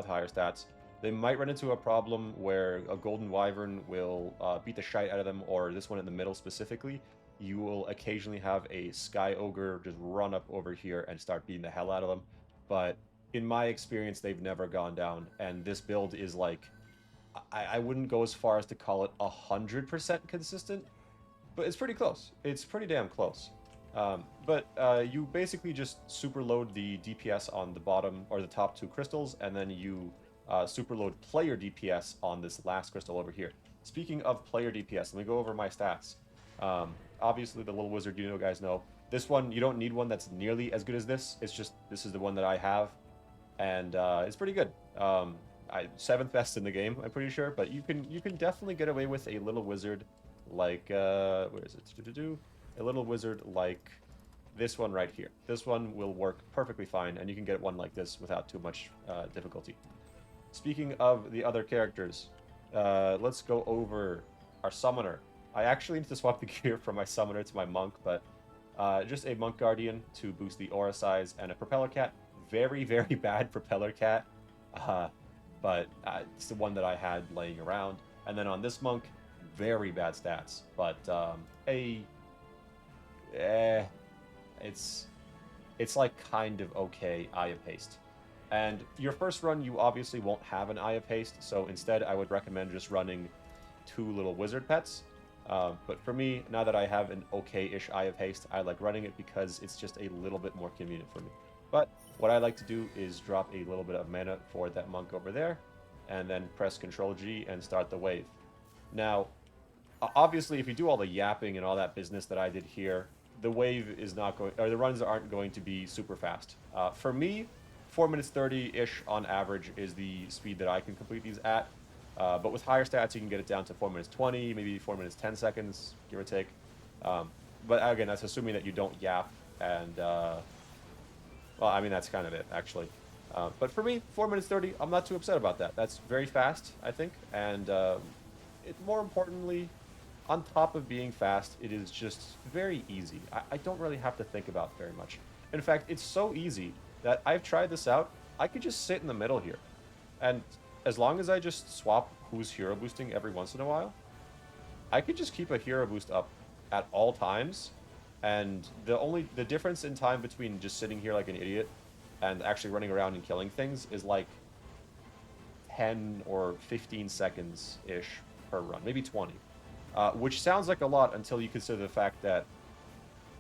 higher stats. They might run into a problem where a golden wyvern will beat the shite out of them, or this one in the middle specifically. You will occasionally have a sky ogre just run up over here and start beating the hell out of them. But in my experience, they've never gone down, and this build is like, I wouldn't go as far as to call it 100% consistent, but it's pretty close. It's pretty damn close. But you basically just super load the DPS on the bottom or the top 2 crystals, and then you superload player DPS on this last crystal over here. Speaking of player DPS, let me go over my stats. Obviously, the little wizard, you guys know. This one, you don't need one that's nearly as good as this. It's just, this is the one that I have, and it's pretty good. 7th best in the game, I'm pretty sure, but you can definitely get away with a little wizard like, where is it? A little wizard like this one right here. This one will work perfectly fine, and you can get one like this without too much difficulty. Speaking of the other characters, let's go over our summoner. I actually need to swap the gear from my summoner to my monk, but just a monk guardian to boost the aura size, and a propeller cat. Very, very bad propeller cat, but it's the one that I had laying around. And then on this monk, very bad stats, but it's like kind of okay Eye of Haste. And your first run, you obviously won't have an Eye of Haste, so instead I would recommend just running 2 little wizard pets. But for me, now that I have an okay-ish Eye of Haste, I like running it because it's just a little bit more convenient for me. But what I like to do is drop a little bit of mana for that monk over there, and then press Control G and start the wave. Now, obviously, if you do all the yapping and all that business that I did here, the wave is not going, or the runs aren't going to be super fast. For me, 4 minutes 30-ish on average is the speed that I can complete these at. But with higher stats, you can get it down to 4 minutes 20, maybe 4 minutes 10 seconds, give or take. But again, that's assuming that you don't yap and, well, I mean, that's kind of it, actually. But for me, 4 minutes 30, I'm not too upset about that. That's very fast, I think. And more importantly, on top of being fast, it is just very easy. I don't really have to think about very much. In fact, it's so easy that I've tried this out. I could just sit in the middle here. And as long as I just swap who's hero boosting every once in a while, I could just keep a hero boost up at all times. And the difference in time between just sitting here like an idiot and actually running around and killing things is like 10 or 15 seconds-ish per run, maybe 20. Which sounds like a lot until you consider the fact that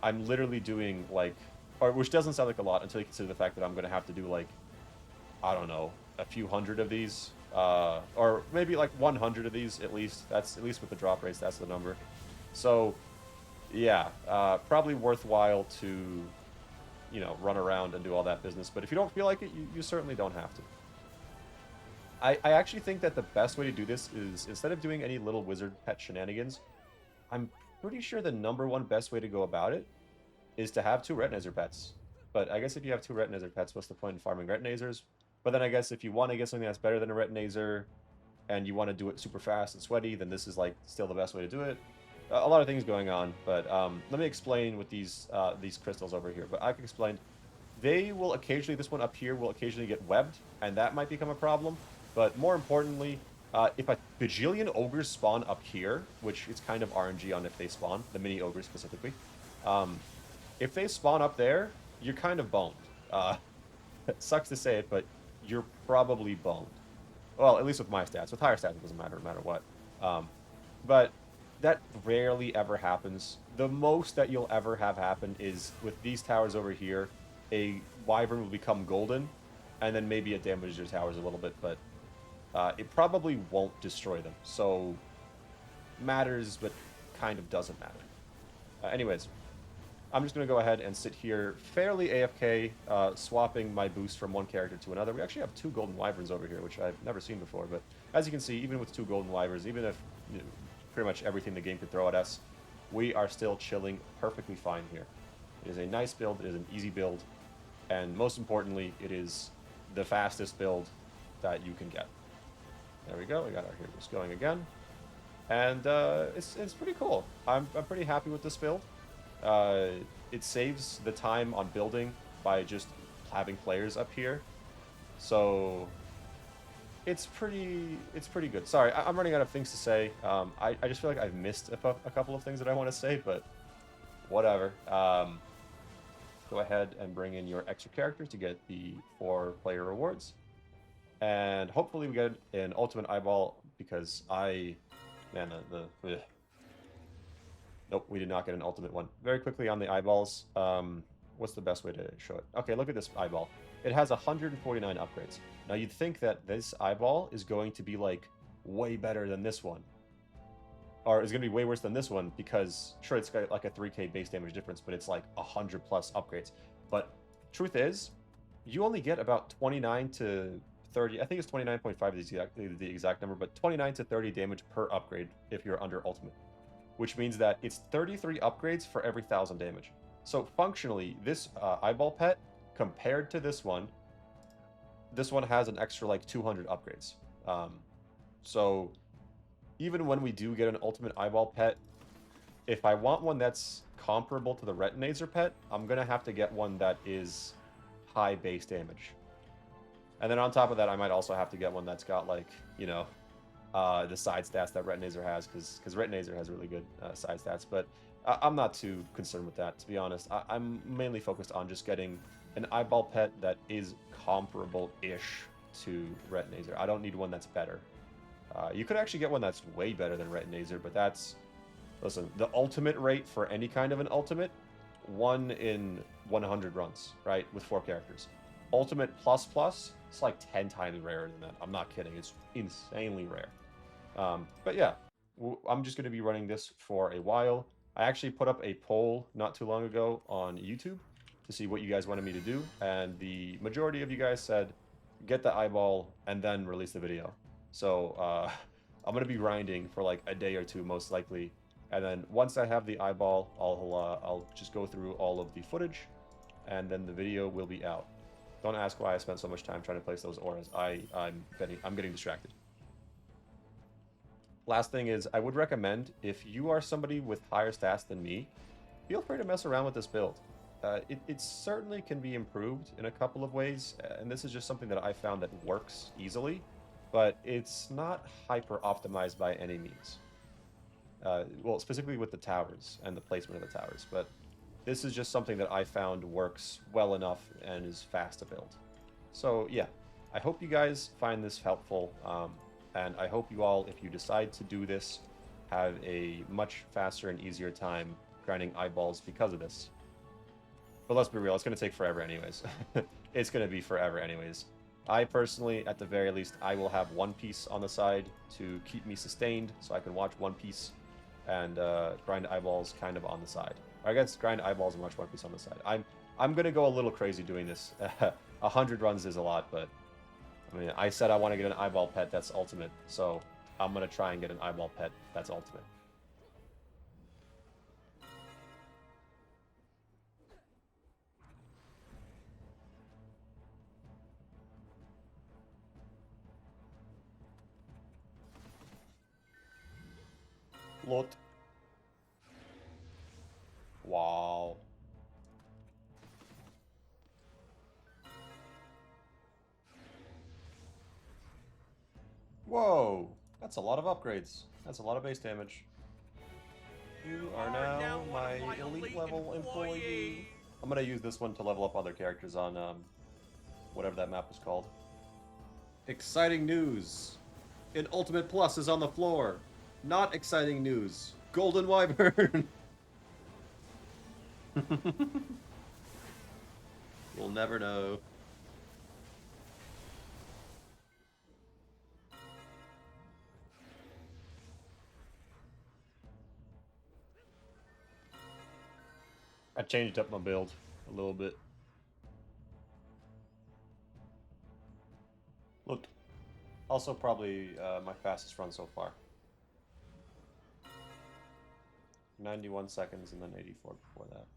I'm literally doing like, or which doesn't sound like a lot until you consider the fact that I'm going to have to do like, I don't know, a few hundred of these, or maybe like 100 of these at least. That's at least with the drop rates, that's the number. So yeah, probably worthwhile to, run around and do all that business. But if you don't feel like it, you certainly don't have to. I actually think that the best way to do this is, instead of doing any little wizard pet shenanigans, I'm pretty sure the #1 best way to go about it is to have 2 Retinazer pets. But I guess if you have 2 Retinazer pets, what's the point in farming Retinazers? But then I guess if you want to get something that's better than a Retinazer, and you want to do it super fast and sweaty, then this is like still the best way to do it. A lot of things going on, but let me explain with these crystals over here. But I can explain. They will occasionally, this one up here will occasionally get webbed, and that might become a problem. But more importantly, if a bajillion ogres spawn up here, which is kind of RNG on if they spawn, the mini ogres specifically, if they spawn up there, you're kind of boned. It sucks to say it, but you're probably boned. Well, at least with my stats. With higher stats, it doesn't matter no matter what. But that rarely ever happens. The most that you'll ever have happen is with these towers over here, a wyvern will become golden, and then maybe it damages your towers a little bit, but it probably won't destroy them. So, matters, but kind of doesn't matter. Anyways, I'm just going to go ahead and sit here fairly AFK, swapping my boost from one character to another. We actually have 2 golden wyverns over here, which I've never seen before, but as you can see, even with 2 golden wyverns, even if pretty much everything the game could throw at us, we are still chilling perfectly fine here. It is a nice build, it is an easy build, and most importantly, it is the fastest build that you can get. There we go, we got our hero boost going again. And it's pretty cool. I'm pretty happy with this build. It saves the time on building by just having players up here. So it's pretty good. Sorry, I'm running out of things to say. I just feel like I've missed a couple of things that I want to say, but whatever. Go ahead and bring in your extra characters to get the 4 player rewards. And hopefully we get an ultimate eyeball, because nope, we did not get an ultimate one. Very quickly on the eyeballs, what's the best way to show it? Okay, look at this eyeball. It has 149 upgrades. Now you'd think that this eyeball is going to be like way better than this one. Or is going to be way worse than this one, because sure, it's got like a 3k base damage difference, but it's like 100 plus upgrades. But truth is, you only get about 29 to 30, I think it's 29.5 is the exact number, but 29 to 30 damage per upgrade if you're under ultimate. Which means that it's 33 upgrades for every 1,000 damage. So functionally, this eyeball pet, compared to this one has an extra like 200 upgrades. So even when we do get an ultimate eyeball pet, if I want one that's comparable to the Retinazer pet, I'm going to have to get one that is high base damage. And then on top of that, I might also have to get one that's got like, the side stats that Retinazer has, because Retinazer has really good side stats. But I'm not too concerned with that, to be honest. I'm mainly focused on just getting an eyeball pet that is comparable-ish to Retinazer. I don't need one that's better. You could actually get one that's way better than Retinazer, but that's... Listen, the ultimate rate for any kind of an ultimate 1 in 100 runs, right? With 4 characters. Ultimate plus plus, it's like 10 times rarer than that. I'm not kidding. It's insanely rare. But yeah, I'm just going to be running this for a while. I actually put up a poll not too long ago on YouTube to see what you guys wanted me to do, and the majority of you guys said get the eyeball and then release the video. So I'm going to be grinding for like a day or two most likely, and then once I have the eyeball, I'll just go through all of the footage, and then the video will be out. Don't ask why I spent so much time trying to place those auras. I'm getting distracted. Last thing is, I would recommend, if you are somebody with higher stats than me, feel free to mess around with this build. It certainly can be improved in a couple of ways, and this is just something that I found that works easily, but it's not hyper optimized by any means. Well, specifically with the towers and the placement of the towers, but this is just something that I found works well enough and is fast to build. So yeah, I hope you guys find this helpful, and I hope you all, if you decide to do this, have a much faster and easier time grinding eyeballs because of this. But let's be real, it's going to take forever anyways. It's going to be forever anyways. I personally, at the very least, I will have One Piece on the side to keep me sustained, so I can watch One Piece and grind eyeballs kind of on the side. Or I guess grind eyeballs and watch One Piece on the side. I'm going to go a little crazy doing this. 100 runs is a lot, but I mean, I said I want to get an eyeball pet that's ultimate, so I'm going to try and get an eyeball pet that's ultimate. Lot. Wow. Whoa, that's a lot of upgrades. That's a lot of base damage. You are now my elite level employee. I'm gonna use this one to level up other characters on whatever that map was called. Exciting news! An Ultimate Plus is on the floor. Not exciting news. Golden Wyvern. We'll never know. I changed up my build a little bit. Look, also probably my fastest run so far. 91 seconds and then 84 before that.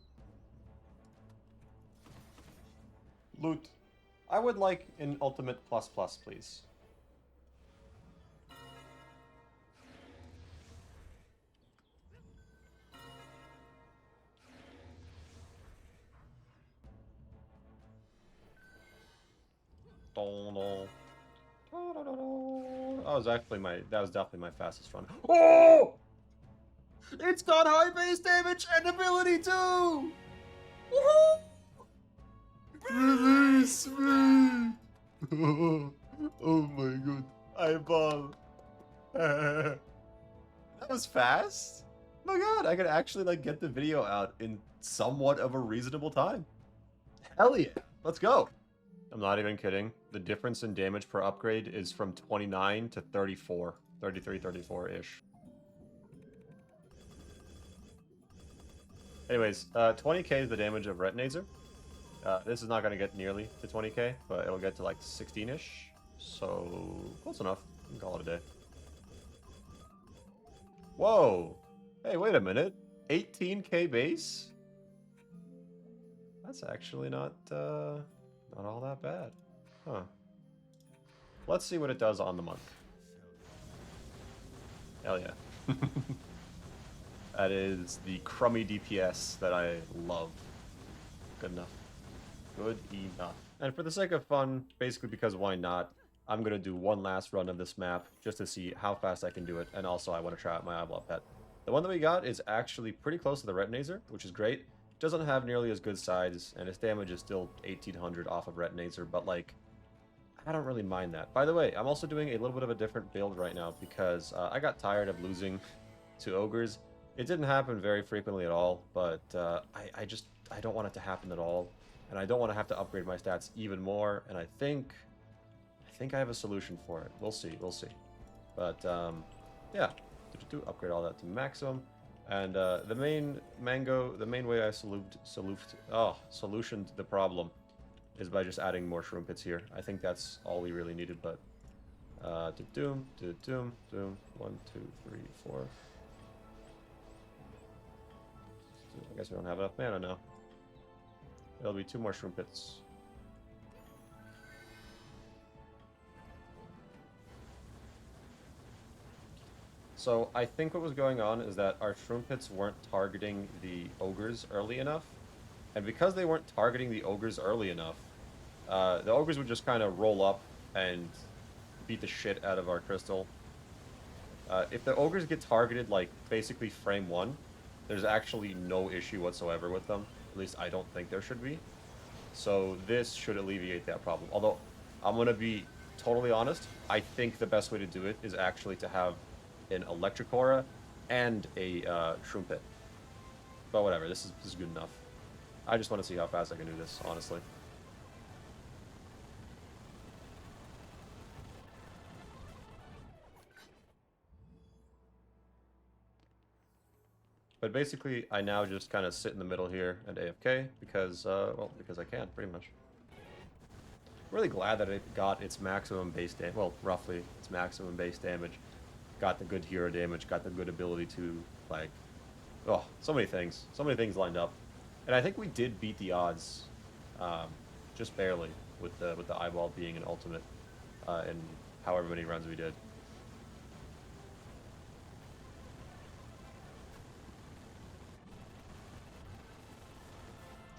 Loot. I would like an Ultimate Plus Plus, please. That was definitely my fastest run. Oh! It's got high base damage and ability too! Woohoo! Release me! Oh my god. Eyeball. That was fast? Oh my god, I could actually like get the video out in somewhat of a reasonable time. Hell yeah. Let's go. I'm not even kidding. The difference in damage per upgrade is from 29 to 34. 33, 34-ish. Anyways, 20k is the damage of Retinazer. This is not going to get nearly to 20k, but it'll get to like 16-ish. So, close enough. We can call it a day. Whoa! Hey, wait a minute. 18k base? That's actually not all that bad. Huh. Let's see what it does on the month. Hell yeah. That is the crummy DPS that I love. Good enough. Good enough. And for the sake of fun, basically because why not, I'm going to do one last run of this map just to see how fast I can do it, and also I want to try out my eyeball pet. The one that we got is actually pretty close to the Retinazer, which is great. Doesn't have nearly as good sides, and its damage is still 1800 off of Retinazer, but like, I don't really mind that. By the way, I'm also doing a little bit of a different build right now because I got tired of losing to Ogres, It didn't happen very frequently at all, but I don't want it to happen at all, and I don't want to have to upgrade my stats even more. And I think I have a solution for it. We'll see, we'll see. But yeah, upgrade all that to maximum. And the main way I solutioned the problem is by just adding more shroom pits here. I think that's all we really needed. But doom. 1, 2, 3, 4. I guess we don't have enough mana now. There'll be 2 more shroom pits. So I think what was going on is that our shroom pits weren't targeting the ogres early enough. And because they weren't targeting the ogres early enough, the ogres would just kind of roll up and beat the shit out of our crystal. If the ogres get targeted, like, basically frame 1, there's actually no issue whatsoever with them. At least I don't think there should be. So this should alleviate that problem. Although, I'm going to be totally honest, I think the best way to do it is actually to have an electric aura and a shroom pit. But whatever, this is good enough. I just want to see how fast I can do this, honestly. But basically, I now just kind of sit in the middle here and AFK because, well, because I can, pretty much. I'm really glad that it got its maximum base damage, well, roughly its maximum base damage. Got the good hero damage, got the good ability to, like, oh, so many things lined up. And I think we did beat the odds, just barely, with the eyeball being an ultimate, in however many runs we did.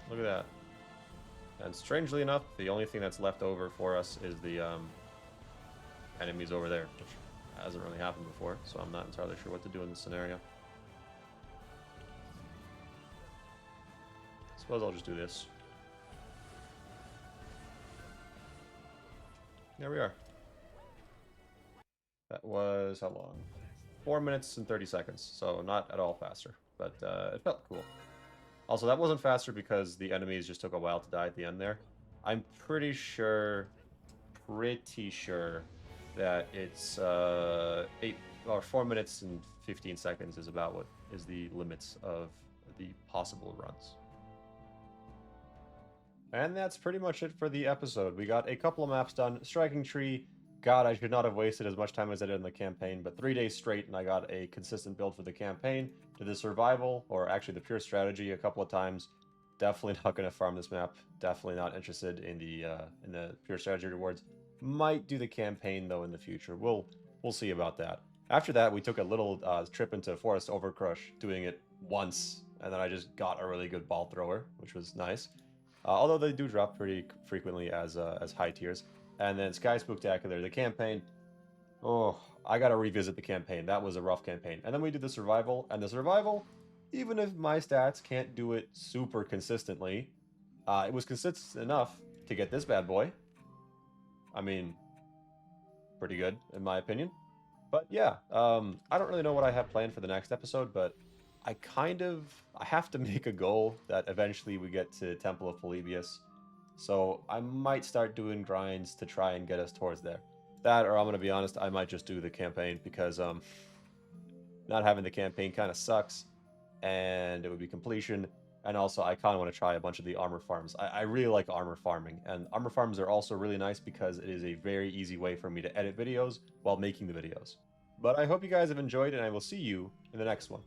Look at that. And strangely enough, the only thing that's left over for us is the enemies over there, which hasn't really happened before, so I'm not entirely sure what to do in this scenario. Suppose I'll just do this. There we are. That was how long? 4 minutes and 30 seconds, so not at all faster, but it felt cool. Also, that wasn't faster because the enemies just took a while to die at the end there. I'm pretty sure that it's 4 minutes and 15 seconds is about what is the limits of the possible runs. And that's pretty much it for the episode. We got a couple of maps done. Striking Tree, God, I should not have wasted as much time as I did in the campaign, but 3 days straight and I got a consistent build for the campaign. To the survival, or actually the pure strategy a couple of times. Definitely not going to farm this map. Definitely not interested in the pure strategy rewards. Might do the campaign though in the future. We'll see about that. After that, we took a little trip into Forest Overcrush, doing it once, and then I just got a really good ball thrower, which was nice. Although they do drop pretty frequently as high tiers. And then Sky Spooktacular, the campaign. Oh, I gotta revisit the campaign. That was a rough campaign. And then we did the survival, and the survival, even if my stats can't do it super consistently, it was consistent enough to get this bad boy. I mean, pretty good, in my opinion. But yeah, I don't really know what I have planned for the next episode, but I have to make a goal that eventually we get to Temple of Polybius. So I might start doing grinds to try and get us towards there. That, or I'm going to be honest, I might just do the campaign because not having the campaign kind of sucks, and it would be completion. And also, I kind of want to try a bunch of the armor farms. I really like armor farming, and armor farms are also really nice because it is a very easy way for me to edit videos while making the videos. But I hope you guys have enjoyed, and I will see you in the next one.